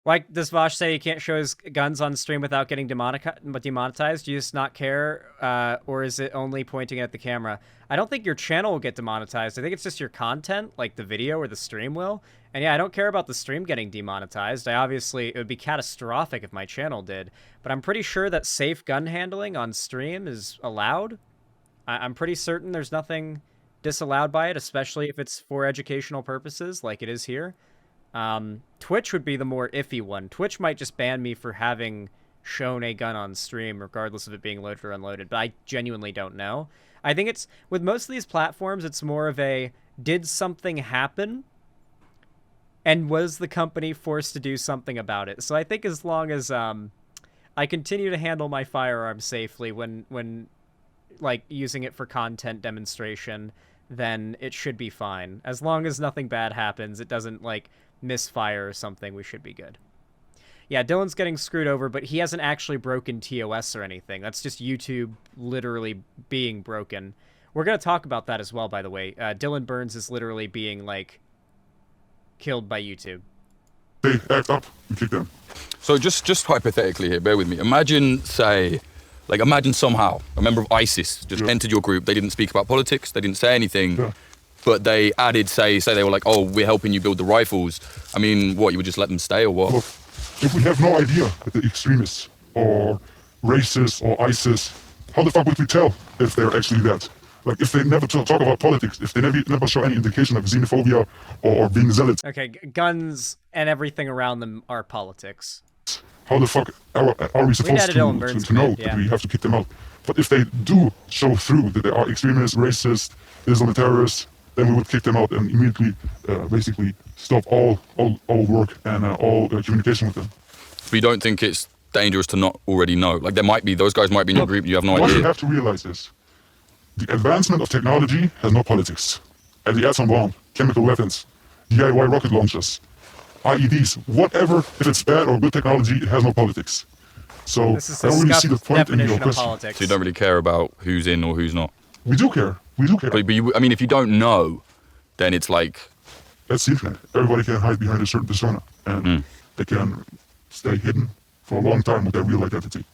Speaker 1: Why does Vosh say he can't show his guns on stream without getting demonetized? Do you just not care, or is it only pointing at the camera? I don't think your channel will get demonetized. I think it's just your content, like the video or the stream will. And yeah, I don't care about the stream getting demonetized. It would be catastrophic if my channel did. But I'm pretty sure that safe gun handling on stream is allowed. I'm pretty certain there's nothing disallowed by it, especially if it's for educational purposes, like it is here. Twitch would be the more iffy one. Twitch might just ban me for having shown a gun on stream, regardless of it being loaded or unloaded, but I genuinely don't know. I think it's, with most of these platforms, it's more of a, did something happen? And was the company forced to do something about it? So I think as long as, I continue to handle my firearm safely when like, using it for content demonstration, then it should be fine. As long as nothing bad happens, it doesn't, like, misfire or something, we should be good. Yeah, Dylan's getting screwed over, but he hasn't actually broken TOS or anything. That's just YouTube literally being broken. We're going to talk about that as well, by the way. Dylan Burns is literally being, like, killed by YouTube.
Speaker 6: they act up, we kick them.
Speaker 7: So just hypothetically here, bear with me. Imagine, imagine somehow a member of ISIS just entered your group. They didn't speak about politics. They didn't say anything. But they added, say they were like, oh, we're helping you build the rifles. I mean, what, you would just let them stay or what?
Speaker 6: Look, if we have no idea that the extremists or racists or ISIS, how the fuck would we tell if they're actually that? Like, if they never talk about politics, if they never show any indication of xenophobia or being zealots.
Speaker 1: Okay, guns and everything around them are politics.
Speaker 6: How the fuck are we supposed to know that we have to kick them out? But if they do show through that they are extremists, racist, Islamic terrorists, then we would kick them out and immediately, basically, stop all work and all communication with them.
Speaker 7: But you don't think it's dangerous to not already know? Like, there might be, those guys might be in your group, you have no idea.
Speaker 6: What you have to realize is, the advancement of technology has no politics. And the atom bomb, chemical weapons, DIY rocket launchers, IEDs, whatever, if it's bad or good technology, it has no politics. So I don't really see the point in your question.
Speaker 1: Politics.
Speaker 7: So you don't really care about who's in or who's not?
Speaker 6: We do care. We do care.
Speaker 7: But you, I mean, if you don't know, then it's like...
Speaker 6: That's the internet. Everybody can hide behind a certain persona. And they can stay hidden for a long time with their real identity.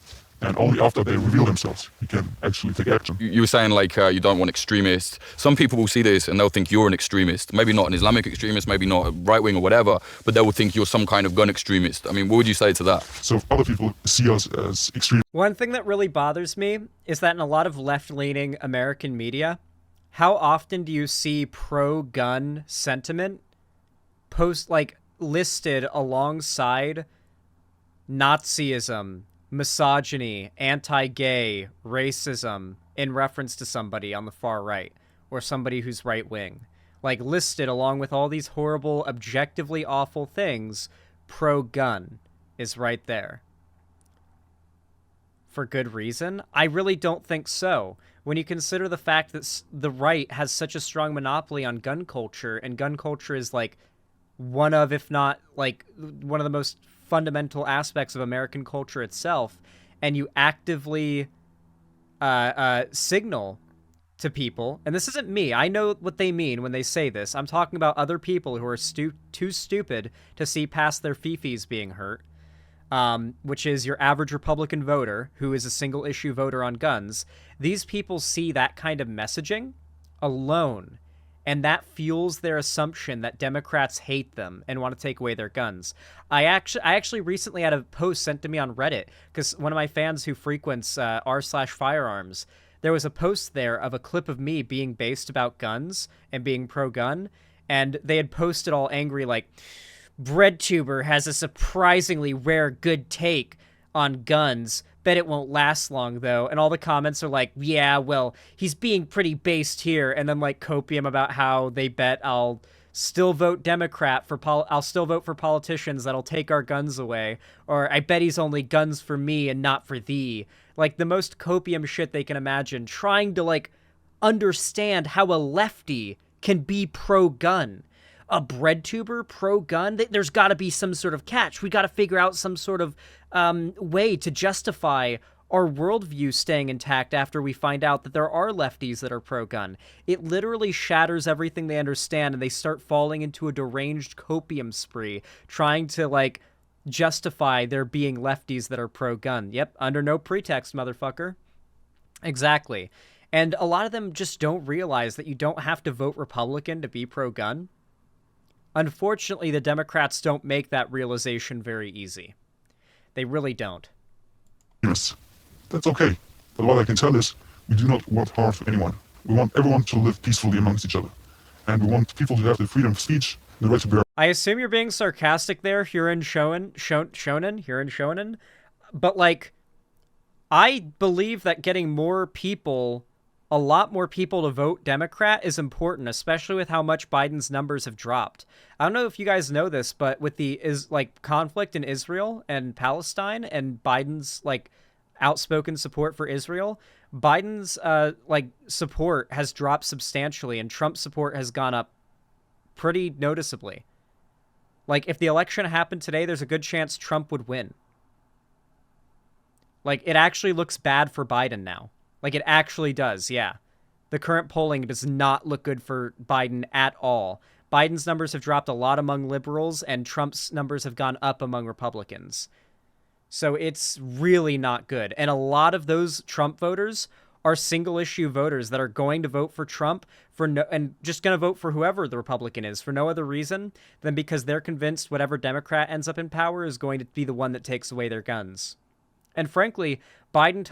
Speaker 6: And only after they reveal themselves, you can actually take action.
Speaker 7: You were saying, like, you don't want extremists. Some people will see this and they'll think you're an extremist. Maybe not an Islamic extremist, maybe not a right-wing or whatever, but they will think you're some kind of gun extremist. I mean, what would you say to that?
Speaker 6: So if other people see us as extreme...
Speaker 1: One thing that really bothers me is that in a lot of left-leaning American media, how often do you see pro-gun sentiment listed alongside Nazism, misogyny, anti-gay, racism in reference to somebody on the far right or somebody who's right-wing? Like, listed along with all these horrible, objectively awful things, pro-gun is right there. For good reason? I really don't think so. When you consider the fact that the right has such a strong monopoly on gun culture, and gun culture is, like, one of, if not, like, one of the most fundamental aspects of American culture itself, and you actively signal to people, and this isn't me, I know what they mean when they say this, I'm talking about other people who are too stupid to see past their fifis being hurt, which is your average Republican voter who is a single-issue voter on guns. These people see that kind of messaging alone, and that fuels their assumption that Democrats hate them and want to take away their guns. I actually recently had a post sent to me on Reddit, because one of my fans who frequents r/firearms, there was a post there of a clip of me being based about guns and being pro-gun, and they had posted all angry like, "BreadTuber has a surprisingly rare good take on guns. Bet it won't last long, though." And all the comments are like, "Yeah, well, he's being pretty based here." And then like copium about how they bet I'll still vote Democrat for I'll still vote for politicians that'll take our guns away, or I bet he's only guns for me and not for thee. Like the most copium shit they can imagine, trying to like understand how a lefty can be pro-gun. A BreadTuber pro-gun? There's got to be some sort of catch. We got to figure out some sort of way to justify our worldview staying intact after we find out that there are lefties that are pro-gun. It literally shatters everything they understand, and they start falling into a deranged copium spree, trying to, like, justify there being lefties that are pro-gun. Yep, under no pretext, motherfucker. Exactly. And a lot of them just don't realize that you don't have to vote Republican to be pro-gun. Unfortunately, the Democrats don't make that realization very easy. They really don't.
Speaker 6: Yes, that's okay. But what I can tell is, we do not want harm for anyone. We want everyone to live peacefully amongst each other. And we want people to have the freedom of speech and the right to bear.
Speaker 1: I assume you're being sarcastic there, Huron Shonen. But, like, I believe that getting more people, a lot more people to vote Democrat is important, especially with how much Biden's numbers have dropped. I don't know if you guys know this, but with the conflict in Israel and Palestine and Biden's like outspoken support for Israel, Biden's support has dropped substantially and Trump's support has gone up pretty noticeably. Like if the election happened today, there's a good chance Trump would win. Like it actually looks bad for Biden now. Like, it actually does, yeah. The current polling does not look good for Biden at all. Biden's numbers have dropped a lot among liberals, and Trump's numbers have gone up among Republicans. So it's really not good. And a lot of those Trump voters are single-issue voters that are going to vote for Trump and just going to vote for whoever the Republican is for no other reason than because they're convinced whatever Democrat ends up in power is going to be the one that takes away their guns. And frankly, Biden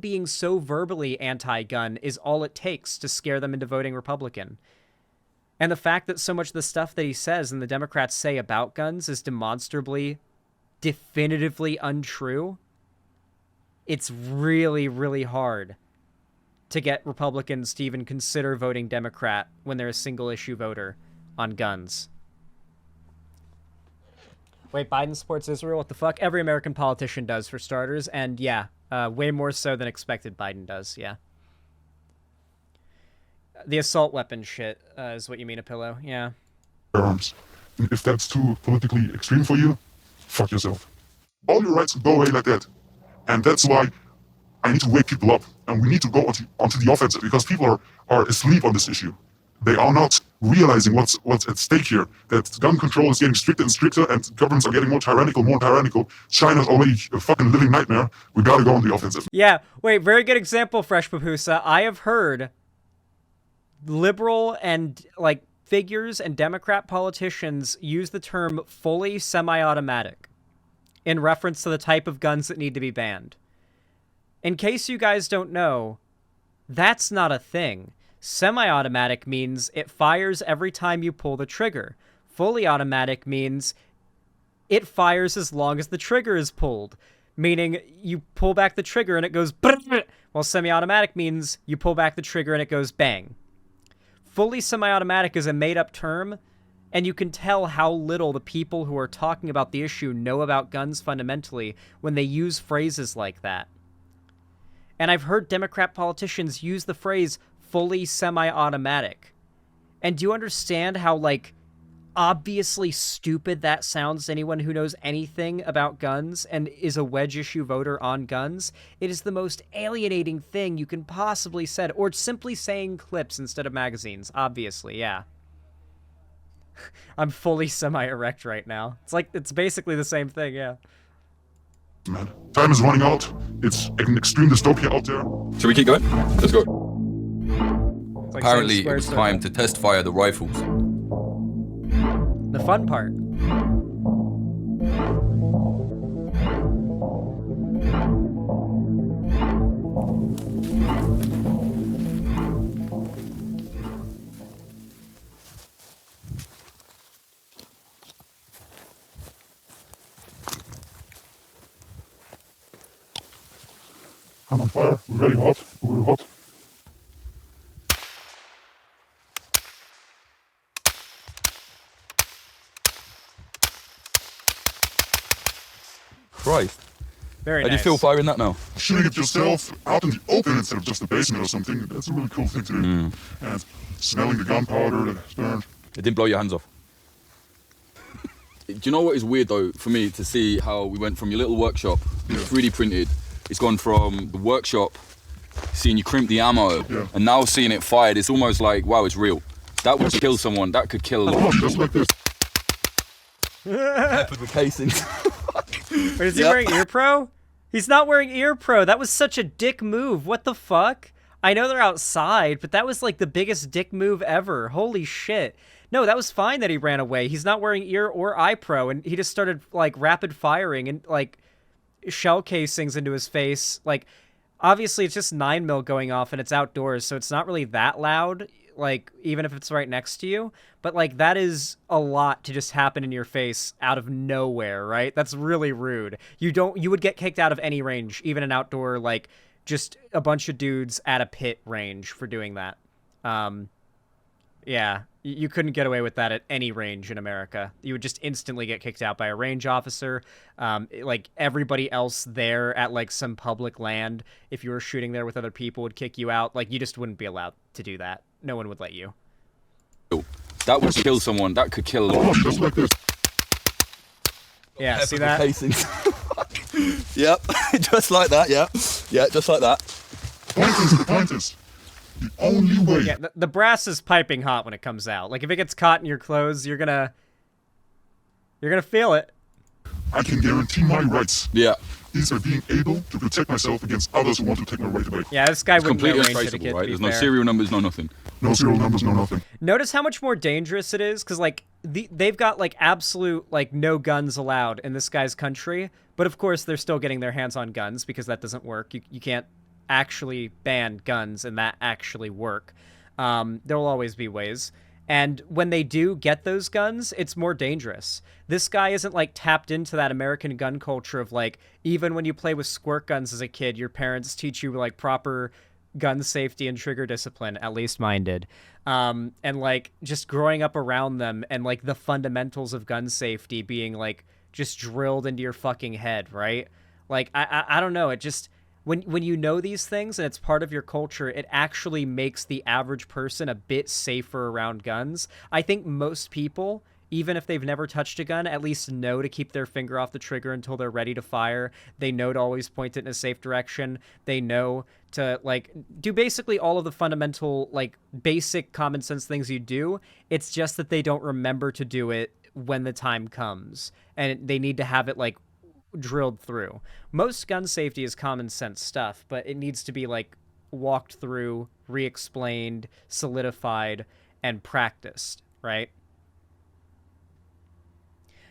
Speaker 1: being so verbally anti-gun is all it takes to scare them into voting Republican. And the fact that so much of the stuff that he says and the Democrats say about guns is demonstrably, definitively untrue, it's really, really hard to get Republicans to even consider voting Democrat when they're a single-issue voter on guns. Wait, Biden supports Israel? What the fuck? Every American politician does, for starters. And yeah, way more so than expected Biden does, yeah. The assault weapon shit is what you mean, a pillow, yeah.
Speaker 6: Arms. And if that's too politically extreme for you, fuck yourself. All your rights go away like that. And that's why I need to wake people up. And we need to go onto the offensive because people are asleep on this issue. They are not realizing what's at stake here. That gun control is getting stricter and stricter, and governments are getting more tyrannical. China's already a fucking living nightmare. We gotta go on the offensive.
Speaker 1: Yeah, wait, very good example, Fresh Papusa. I have heard liberal and, like, figures and Democrat politicians use the term fully semi-automatic in reference to the type of guns that need to be banned. In case you guys don't know, that's not a thing. Semi-automatic means it fires every time you pull the trigger. Fully automatic means it fires as long as the trigger is pulled, meaning you pull back the trigger and it goes brrr, while semi-automatic means you pull back the trigger and it goes bang. Fully semi-automatic is a made-up term, and you can tell how little the people who are talking about the issue know about guns fundamentally when they use phrases like that. And I've heard Democrat politicians use the phrase fully semi-automatic. And do you understand how, like, obviously stupid that sounds to anyone who knows anything about guns and is a wedge issue voter on guns? It is the most alienating thing you can possibly say, or simply saying clips instead of magazines, obviously, yeah. I'm fully semi-erect right now. It's basically the same thing, yeah.
Speaker 6: Man, time is running out. It's an extreme dystopia out there.
Speaker 7: Should we keep going? Let's go.
Speaker 1: Like
Speaker 7: Apparently, it was time to test fire the rifles.
Speaker 1: The fun part.
Speaker 6: I'm on fire. We're very hot. We're hot.
Speaker 7: Christ.
Speaker 1: Very
Speaker 7: How do
Speaker 1: nice.
Speaker 7: you feel firing that now?
Speaker 6: Shooting it yourself out in the open instead of just the basement or something, that's a really cool thing to do. And smelling the gunpowder that's burned.
Speaker 7: It didn't blow your hands off. Do you know what is weird though for me to see how we went from your little workshop, 3D printed, it's gone from the workshop, seeing you crimp the ammo, and now seeing it fired, it's almost like, wow, it's real. That would kill someone, that could kill a lot.
Speaker 6: Just like this.
Speaker 7: Peppered with casings.
Speaker 1: Wait, is he wearing ear pro? He's not wearing ear pro. That was such a dick move. What the fuck? I know they're outside, but that was like the biggest dick move ever. Holy shit. No, that was fine that he ran away. He's not wearing ear or eye pro, and he just started like rapid firing and like shell casings into his face. Like, obviously it's just 9mm going off and it's outdoors, so it's not really that loud, like even if it's right next to you. But like that is a lot to just happen in your face out of nowhere, right? That's really rude. You would get kicked out of any range, even an outdoor, like just a bunch of dudes at a pit range for doing that. Yeah, you couldn't get away with that at any range in America. You would just instantly get kicked out by a range officer. Like everybody else there at like some public land, if you were shooting there with other people, would kick you out. Like you just wouldn't be allowed to do that. No one would let you.
Speaker 7: That would kill someone, that could kill a lot.
Speaker 6: Just like this.
Speaker 1: Yeah, see that?
Speaker 7: Casings. Yep, just like that, yeah. Yeah, just like that.
Speaker 6: The point is, the only way.
Speaker 1: Yeah, the brass is piping hot when it comes out. Like if it gets caught in your clothes, you're gonna feel it.
Speaker 6: I can guarantee my rights.
Speaker 7: Yeah.
Speaker 6: These are being able to protect myself against others who want to take my right away.
Speaker 1: Yeah, this guy
Speaker 7: It's
Speaker 1: wouldn't know
Speaker 7: completely
Speaker 1: range
Speaker 7: untraceable,
Speaker 1: etiquette,
Speaker 7: right?
Speaker 1: to be
Speaker 7: There's no
Speaker 1: fair.
Speaker 7: serial numbers, no nothing.
Speaker 6: No serial numbers, no nothing.
Speaker 1: Notice how much more dangerous it is, because like they've got like absolute like no guns allowed in this guy's country, but of course they're still getting their hands on guns because that doesn't work. You can't actually ban guns and that actually work. There will always be ways. And when they do get those guns, it's more dangerous. This guy isn't like tapped into that American gun culture of like, even when you play with squirt guns as a kid, your parents teach you like proper gun safety and trigger discipline, at least mine did. And like just growing up around them and like the fundamentals of gun safety being like just drilled into your fucking head, right? Like, I don't know. It just, when you know these things and it's part of your culture, it actually makes the average person a bit safer around guns. I think most people, even if they've never touched a gun, at least know to keep their finger off the trigger until they're ready to fire. They know to always point it in a safe direction. They know to like do basically all of the fundamental, like basic common sense things you do. It's just that they don't remember to do it when the time comes, and they need to have it like drilled through. Most gun safety is common sense stuff, but it needs to be like walked through, re-explained, solidified, and practiced, right?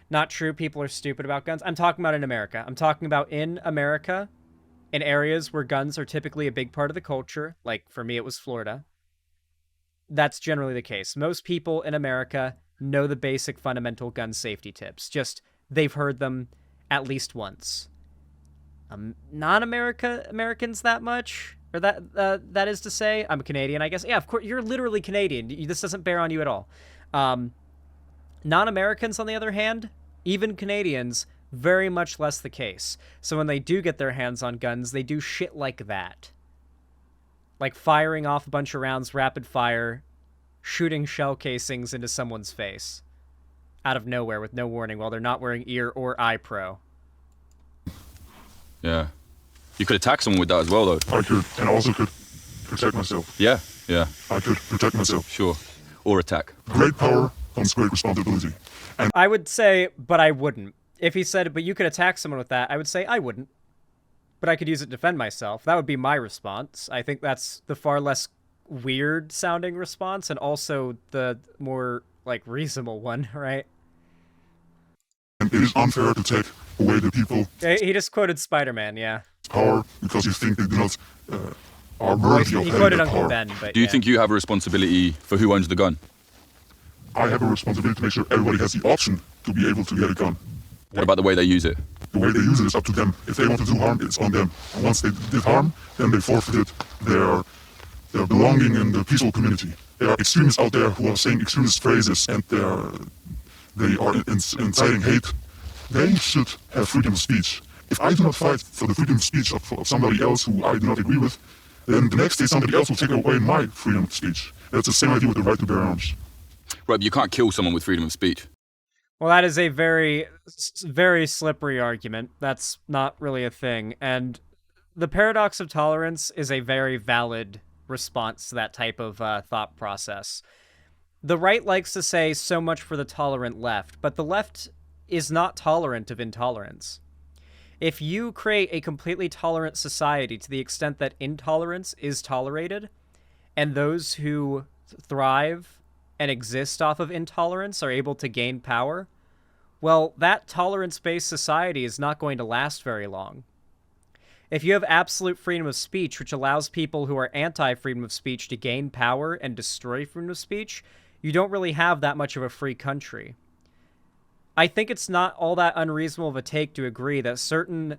Speaker 1: Not true, people are stupid about guns. I'm talking about in America. I'm talking about in America, in areas where guns are typically a big part of the culture. Like for me, it was Florida. That's generally the case. Most people in America know the basic fundamental gun safety tips. Just they've heard them at least once. Non-Americans that much, or that is to say, I'm a Canadian, I guess. Yeah, of course, you're literally Canadian. This doesn't bear on you at all. Non-Americans, on the other hand, even Canadians, very much less the case. So when they do get their hands on guns, they do shit like that. Like firing off a bunch of rounds, rapid fire, shooting shell casings into someone's face out of nowhere with no warning while they're not wearing ear or eye pro.
Speaker 7: Yeah. You could attack someone with that as well, though.
Speaker 6: I could, and I also could protect myself.
Speaker 7: Yeah, yeah,
Speaker 6: I could protect myself.
Speaker 7: sure. Or attack.
Speaker 6: Great power comes great responsibility. And
Speaker 1: I would say, but I wouldn't. If he said, but you could attack someone with that, I would say I wouldn't. But I could use it to defend myself. That would be my response. I think that's the far less weird sounding response and also the more like reasonable one, right?
Speaker 6: it is unfair to take away the people's
Speaker 1: He just quoted Spider-Man, yeah.
Speaker 6: power because you think they do not are worthy of
Speaker 1: He
Speaker 6: having
Speaker 1: quoted
Speaker 6: that
Speaker 1: Uncle
Speaker 6: power.
Speaker 1: Ben, but
Speaker 7: Do you
Speaker 1: yeah.
Speaker 7: think you have a responsibility for who owns the gun?
Speaker 6: I have a responsibility to make sure everybody has the option to be able to get a gun.
Speaker 7: What about the way they use it?
Speaker 6: the way they use it is up to them. If they want to do harm, it's on them. And once they did harm, then they forfeited their belonging in the peaceful community. There are extremists out there who are saying extremist phrases, and they are inciting hate. They should have freedom of speech. If I do not fight for the freedom of speech of somebody else who I do not agree with, then the next day somebody else will take away my freedom of speech. That's the same idea with the right to bear arms.
Speaker 7: Right, but you can't kill someone with freedom of speech.
Speaker 1: Well, that is a very, very slippery argument. That's not really a thing. And the paradox of tolerance is a very valid response to that type of thought process. The right likes to say so much for the tolerant left, but the left is not tolerant of intolerance. If you create a completely tolerant society to the extent that intolerance is tolerated, and those who thrive and exist off of intolerance are able to gain power, well, that tolerance-based society is not going to last very long. If you have absolute freedom of speech, which allows people who are anti-freedom of speech to gain power and destroy freedom of speech, you don't really have that much of a free country. I think it's not all that unreasonable of a take to agree that certain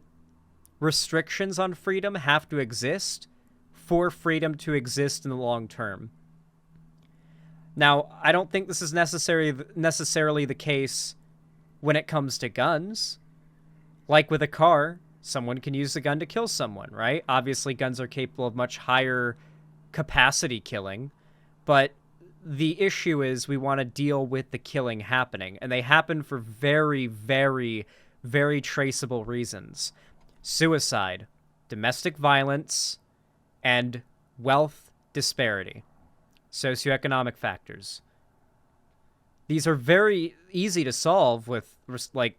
Speaker 1: restrictions on freedom have to exist for freedom to exist in the long term. Now, I don't think this is necessarily the case when it comes to guns. Like with a car, someone can use a gun to kill someone, right? Obviously, guns are capable of much higher capacity killing, but the issue is we want to deal with the killing happening, and they happen for very, very, very traceable reasons. Suicide, domestic violence, and wealth disparity. Socioeconomic factors. These are very easy to solve with, like,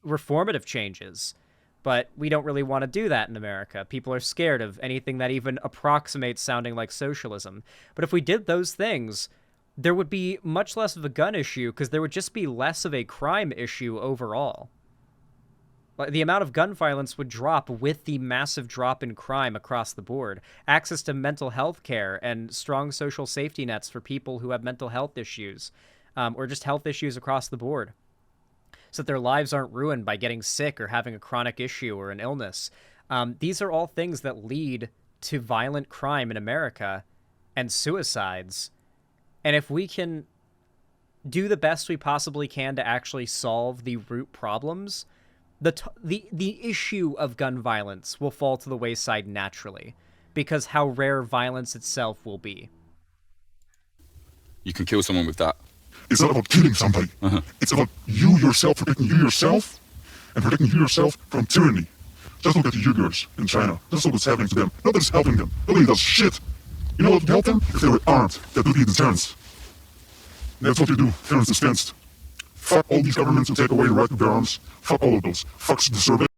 Speaker 1: reformative changes, but we don't really want to do that in America. People are scared of anything that even approximates sounding like socialism. But if we did those things, there would be much less of a gun issue because there would just be less of a crime issue overall. Like, the amount of gun violence would drop with the massive drop in crime across the board. Access to mental health care and strong social safety nets for people who have mental health issues, or just health issues across the board, so that their lives aren't ruined by getting sick or having a chronic issue or an illness. These are all things that lead to violent crime in America and suicides. And if we can do the best we possibly can to actually solve the root problems, the issue of gun violence will fall to the wayside naturally, because how rare violence itself will be.
Speaker 7: You can kill someone with that.
Speaker 6: It's not about killing somebody. It's about you yourself, protecting you yourself, and protecting you yourself from tyranny. Just look at the Uyghurs in China. Just look what's happening to them. Nobody's helping them. Nobody does shit. You know what would help them? If they were armed. That would be deterrence. That's what you do. Terrence dispensed. Fuck all these governments who take away the right to bear arms. Fuck all of those. Fucks deserve it.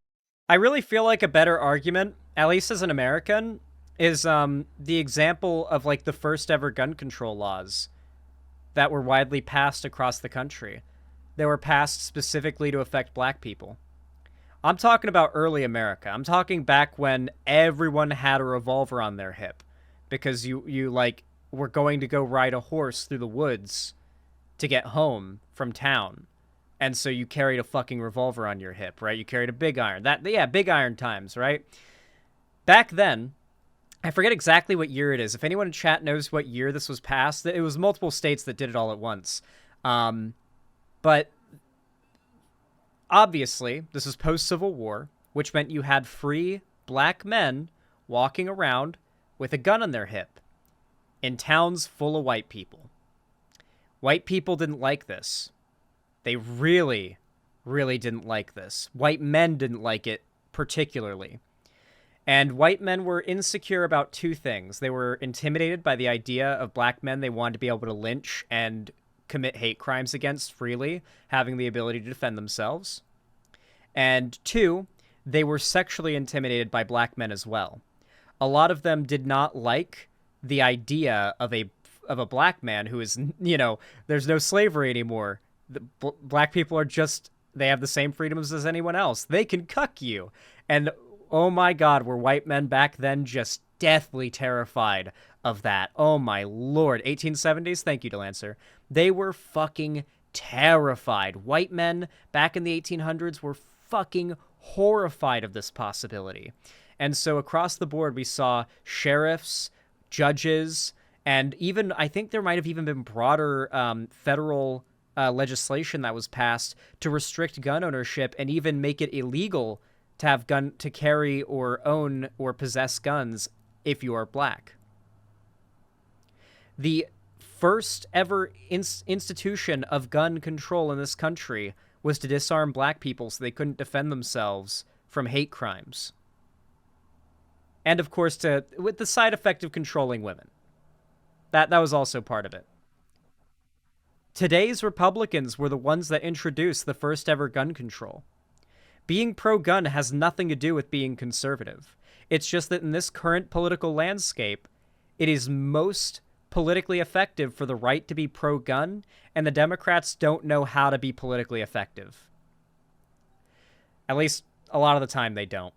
Speaker 1: I really feel like a better argument, at least as an American, is the example of, like, the first ever gun control laws that were widely passed across the country. They were passed specifically to affect black people. I'm talking about early America. I'm talking back when everyone had a revolver on their hip because you like, were going to go ride a horse through the woods to get home from town. And so you carried a fucking revolver on your hip, right? You carried a big iron. Big iron times, right? Back then, I forget exactly what year it is. If anyone in chat knows what year this was passed, it was multiple states that did it all at once. But obviously, this is post-Civil War, which meant you had free black men walking around with a gun on their hip in towns full of white people. White people didn't like this. They really, really didn't like this. White men didn't like it particularly. And white men were insecure about two things. They were intimidated by the idea of black men they wanted to be able to lynch and commit hate crimes against freely, having the ability to defend themselves. And two, they were sexually intimidated by black men as well. A lot of them did not like the idea of a black man who is, you know, there's no slavery anymore. Black people are just, they have the same freedoms as anyone else. They can cuck you. And oh my God, were white men back then just deathly terrified of that. Oh my Lord. 1870s? Thank you, Delancer. They were fucking terrified. White men back in the 1800s were fucking horrified of this possibility. And so across the board, we saw sheriffs, judges, and even, I think there might have even been broader federal legislation that was passed to restrict gun ownership and even make it illegal to have to carry or own or possess guns if you are black. The first ever institution of gun control in this country was to disarm black people so they couldn't defend themselves from hate crimes. And of course, with the side effect of controlling women. That was also part of it. Today's Republicans were the ones that introduced the first ever gun control. Being pro-gun has nothing to do with being conservative. It's just that in this current political landscape, it is most politically effective for the right to be pro-gun, and the Democrats don't know how to be politically effective. At least a lot of the time they don't.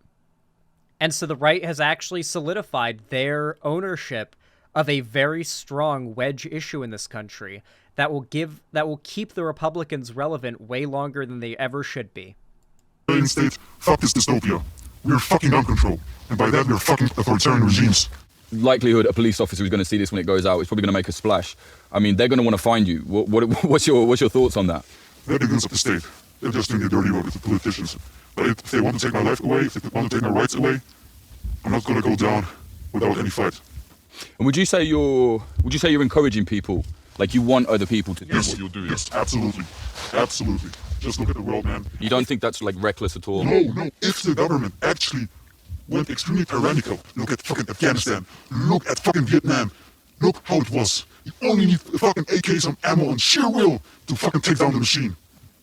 Speaker 1: And so the right has actually solidified their ownership of a very strong wedge issue in this country that will keep the Republicans relevant way longer than they ever should be.
Speaker 6: United States, fuck this dystopia. We're fucking gun control. And by that, we're fucking authoritarian regimes.
Speaker 7: Likelihood a police officer who's going to see this when it goes out is probably going to make a splash. I mean, they're going to want to find you. What's your thoughts on that?
Speaker 6: They're the guns of the state. They're just doing the dirty work with the politicians. But if they want to take my life away, if they want to take my rights away, I'm not going to go down without any fight.
Speaker 7: And would you say you're encouraging people? Like you want other people to do
Speaker 6: Yes,
Speaker 7: what you'll do?
Speaker 6: yes, absolutely. Absolutely. Just look at the world, man.
Speaker 7: You don't think that's like reckless at all?
Speaker 6: No. If the government actually went extremely tyrannical, look at fucking Afghanistan, look at fucking Vietnam, look how it was. You only need fucking AK, some ammo, and sheer will to fucking take down the machine.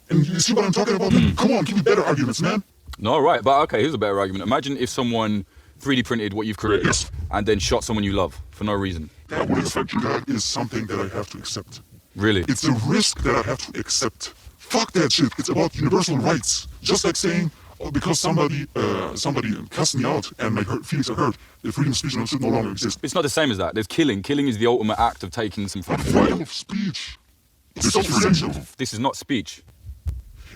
Speaker 6: And you see what I'm talking about? Come on, give me better arguments, man.
Speaker 7: No, right. But okay, here's a better argument. Imagine if someone 3D printed what you've created
Speaker 6: Yes.
Speaker 7: and then shot someone you love for no reason.
Speaker 6: That would affect you. That is something that I have to accept.
Speaker 7: Really?
Speaker 6: It's a risk that I have to accept. Fuck that shit. It's about universal rights. Just like saying, because somebody cussed me out and my feelings are hurt, the freedom of speech should no longer exist.
Speaker 7: It's not the same as that. There's killing. Killing is the ultimate act of taking some fucking
Speaker 6: Freedom
Speaker 7: right.
Speaker 6: of speech. This is essential.
Speaker 7: This is not speech.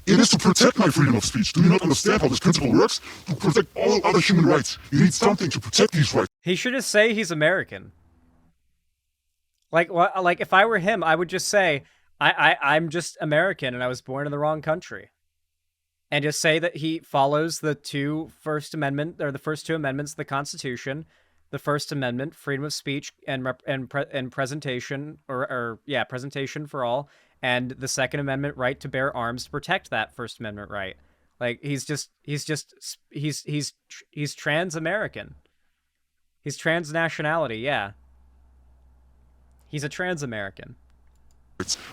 Speaker 6: It is to protect my freedom of speech. Do you not understand how this principle works? To protect all other human rights. You need something to protect these rights.
Speaker 1: He should just say he's American. Like if I were him, I would just say, I'm just American and I was born in the wrong country. And just say that he follows the first two amendments of the Constitution, the First Amendment, freedom of speech and presentation, presentation for all, and the Second Amendment right to bear arms to protect that First Amendment right. Like he's trans-American. He's trans-nationality, yeah. He's a trans-American.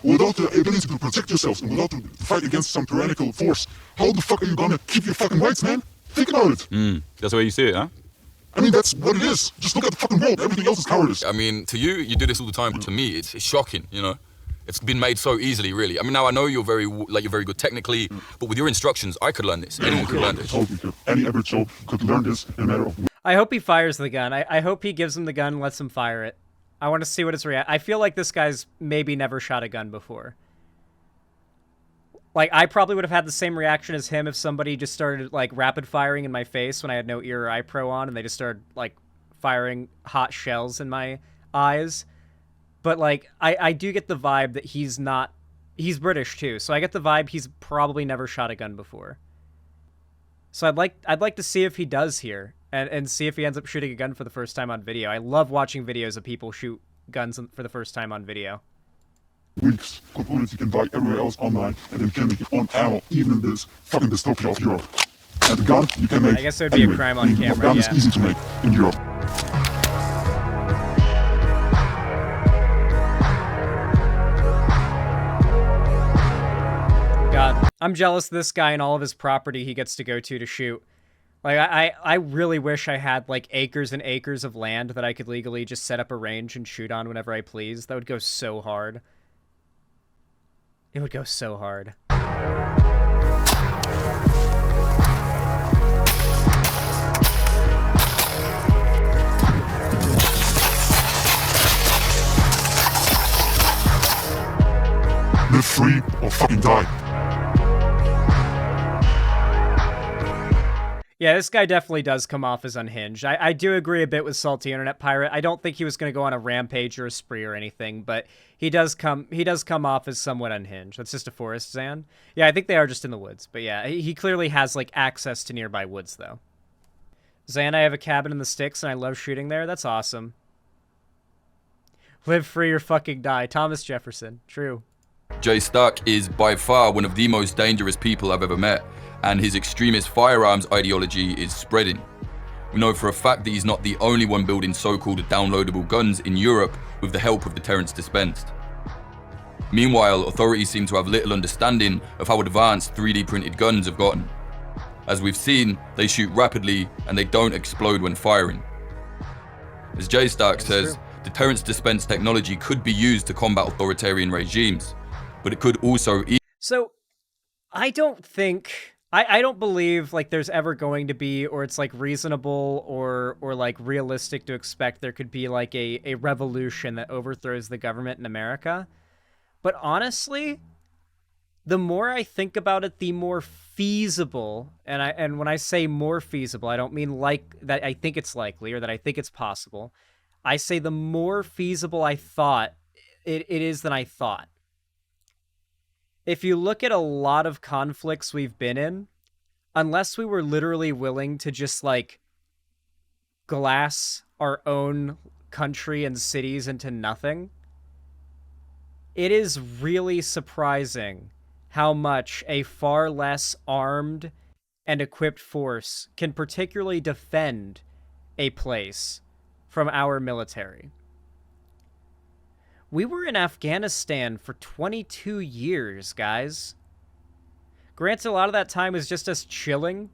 Speaker 6: Without the ability to protect yourselves and without to fight against some tyrannical force, how the fuck are you gonna keep your fucking rights, man? Think about it.
Speaker 7: That's the way you see it, huh?
Speaker 6: I mean, that's what it is. Just look at the fucking world. Everything else is cowardice.
Speaker 7: I mean, to you do this all the time. To me, it's shocking, you know? It's been made so easily, really. I mean, now I know you're very good technically, but with your instructions, I could learn this. Anyone could learn this.
Speaker 6: Totally could. Any average Joe could learn this in a matter of...
Speaker 1: I hope he fires the gun. I hope he gives him the gun and lets him fire it. I want to see what his I feel like this guy's maybe never shot a gun before. Like, I probably would have had the same reaction as him if somebody just started, like, rapid firing in my face when I had no ear or eye pro on, and they just started, like, firing hot shells in my eyes. But, like, I do get the vibe that he's British, too, so I get the vibe he's probably never shot a gun before. So I'd like to see if he does here, and see if he ends up shooting a gun for the first time on video. I love watching videos of people shoot guns for the first time on video.
Speaker 6: Weeks, components you can buy everywhere else online, and then you can make your own ammo, even in this fucking dystopia of Europe. And the gun you can make.
Speaker 1: I guess it would be a crime on camera,
Speaker 6: The gun is
Speaker 1: yeah.
Speaker 6: easy to make in Europe.
Speaker 1: God, I'm jealous of this guy and all of his property he gets to go to shoot. Like, I really wish I had, like, acres and acres of land that I could legally just set up a range and shoot on whenever I please. That would go so hard. It would go so hard.
Speaker 6: Live free or fucking die.
Speaker 1: Yeah, this guy definitely does come off as unhinged. I do agree a bit with Salty Internet Pirate. I don't think he was going to go on a rampage or a spree or anything, but he does come off as somewhat unhinged. That's just a forest, Zan. Yeah, I think they are just in the woods. But yeah, he clearly has, like, access to nearby woods, though. Zan, I have a cabin in the sticks, and I love shooting there. That's awesome. Live free or fucking die. Thomas Jefferson. True.
Speaker 7: Jay Stuck is by far one of the most dangerous people I've ever met, and his extremist firearms ideology is spreading. We know for a fact that he's not the only one building so-called downloadable guns in Europe with the help of deterrence dispensed. Meanwhile, authorities seem to have little understanding of how advanced 3D printed guns have gotten. As we've seen, they shoot rapidly and they don't explode when firing. As Jay Stark says, deterrence dispense technology could be used to combat authoritarian regimes, but it could also...
Speaker 1: So, I don't think... I don't believe, like, there's ever going to be, or it's, like, reasonable or like, realistic to expect there could be, like, a revolution that overthrows the government in America. But honestly, the more I think about it, the more feasible, and when I say more feasible, I don't mean like that I think it's likely or that I think it's possible. I say the more feasible I thought it is than I thought. If you look at a lot of conflicts we've been in, unless we were literally willing to just, like, glass our own country and cities into nothing, it is really surprising how much a far less armed and equipped force can particularly defend a place from our military. We were in Afghanistan for 22 years, guys. Granted, a lot of that time was just us chilling,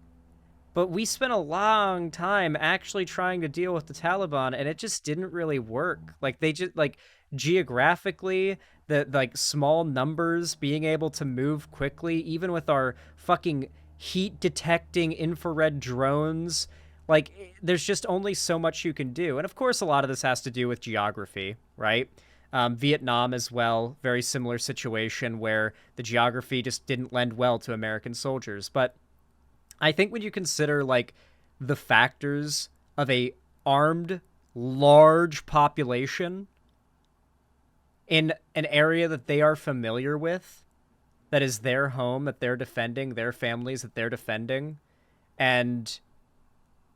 Speaker 1: but we spent a long time actually trying to deal with the Taliban, and it just didn't really work. Like, they just, like, geographically, the, like, small numbers, being able to move quickly, even with our fucking heat-detecting infrared drones, like, there's just only so much you can do. And, of course, a lot of this has to do with geography, right? Vietnam as well, very similar situation where the geography just didn't lend well to American soldiers. But I think when you consider, like, the factors of a armed, large population in an area that they are familiar with, that is their home, that they're defending, their families that they're defending, and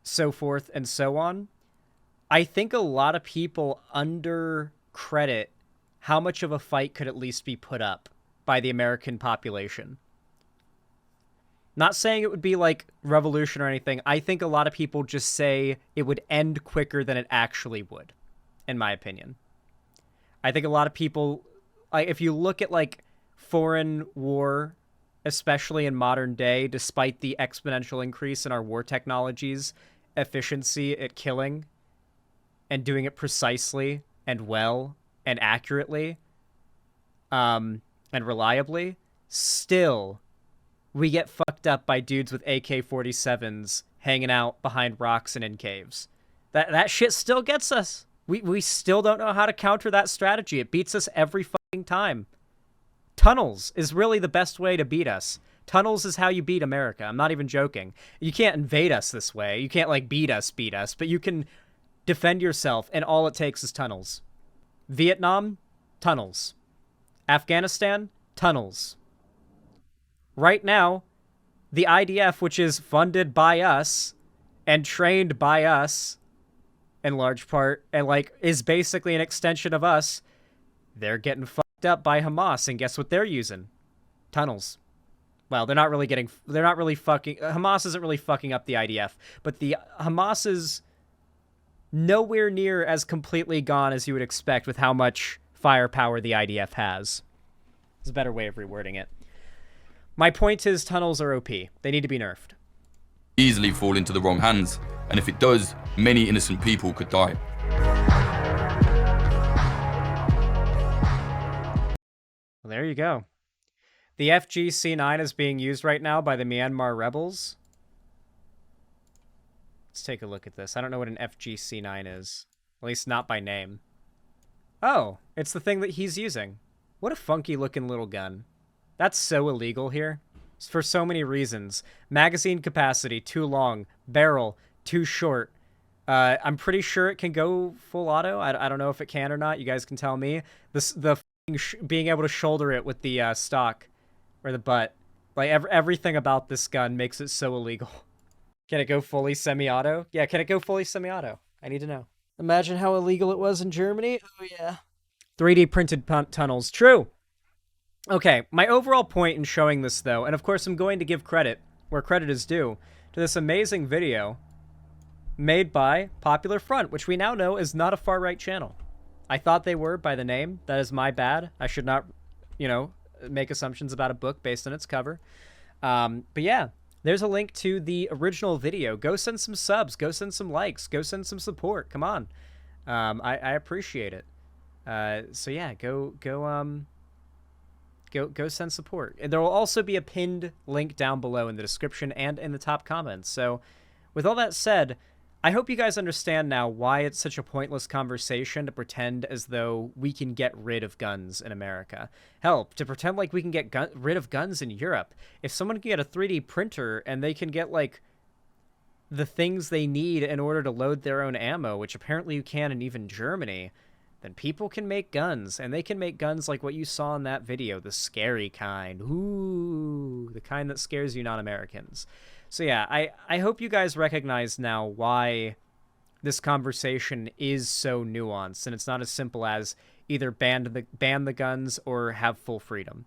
Speaker 1: so forth and so on, I think a lot of people undercredit how much of a fight could at least be put up by the American population. Not saying it would be like revolution or anything. I think a lot of people just say it would end quicker than it actually would, in my opinion. I think a lot of people, if you look at, like, foreign war, especially in modern day, despite the exponential increase in our war technologies, efficiency at killing and doing it precisely and well and accurately and reliably, still we get fucked up by dudes with AK-47s hanging out behind rocks and in caves. That shit still gets us. We still don't know how to counter that strategy. It beats us every fucking time. Tunnels is really the best way to beat us. Tunnels is how you beat America. I'm not even joking. You can't invade us this way. You can't, like, beat us, but you can defend yourself, and all it takes is tunnels. Vietnam, tunnels. Afghanistan, tunnels. Right now, the IDF, which is funded by us and trained by us in large part, and, like, is basically an extension of us, they're getting fucked up by Hamas, and guess what they're using? Tunnels. Well, Hamas isn't really fucking up the IDF, but the Hamas is nowhere near as completely gone as you would expect with how much firepower the IDF has. There's a better way of rewording it. My point is, tunnels are OP. They need to be nerfed.
Speaker 7: Easily fall into the wrong hands, and if it does, many innocent people could die.
Speaker 1: Well, there you go. The FGC-9 is being used right now by the Myanmar rebels. Let's take a look at this. I don't know what an FGC-9 is. At least not by name. Oh, it's the thing that he's using. What a funky looking little gun. That's so illegal here. for so many reasons. Magazine capacity, too long. Barrel, too short. I'm pretty sure it can go full auto. I don't know if it can or not. You guys can tell me. Being able to shoulder it with the stock or the butt. Like, everything about this gun makes it so illegal. Can it go fully semi-auto? Yeah, can it go fully semi-auto? I need to know. Imagine how illegal it was in Germany. Oh, yeah. 3D printed tunnels. True. Okay, my overall point in showing this, though, and of course I'm going to give credit where credit is due, to this amazing video made by Popular Front, which we now know is not a far-right channel. I thought they were by the name. That is my bad. I should not, make assumptions about a book based on its cover. But yeah, there's a link to the original video. Go send some subs. Go send some likes. Go send some support. Come on. I appreciate it. So yeah, go send support. And there will also be a pinned link down below in the description and in the top comments. So with all that said, I hope you guys understand now why it's such a pointless conversation to pretend as though we can get rid of guns in America. Hell, to pretend like we can get rid of guns in Europe. If someone can get a 3D printer and they can get, like, the things they need in order to load their own ammo, which apparently you can in even Germany, then people can make guns. And they can make guns like what you saw in that video, the scary kind. Ooh, the kind that scares you non-Americans. So yeah, I hope you guys recognize now why this conversation is so nuanced, and it's not as simple as either ban the guns or have full freedom.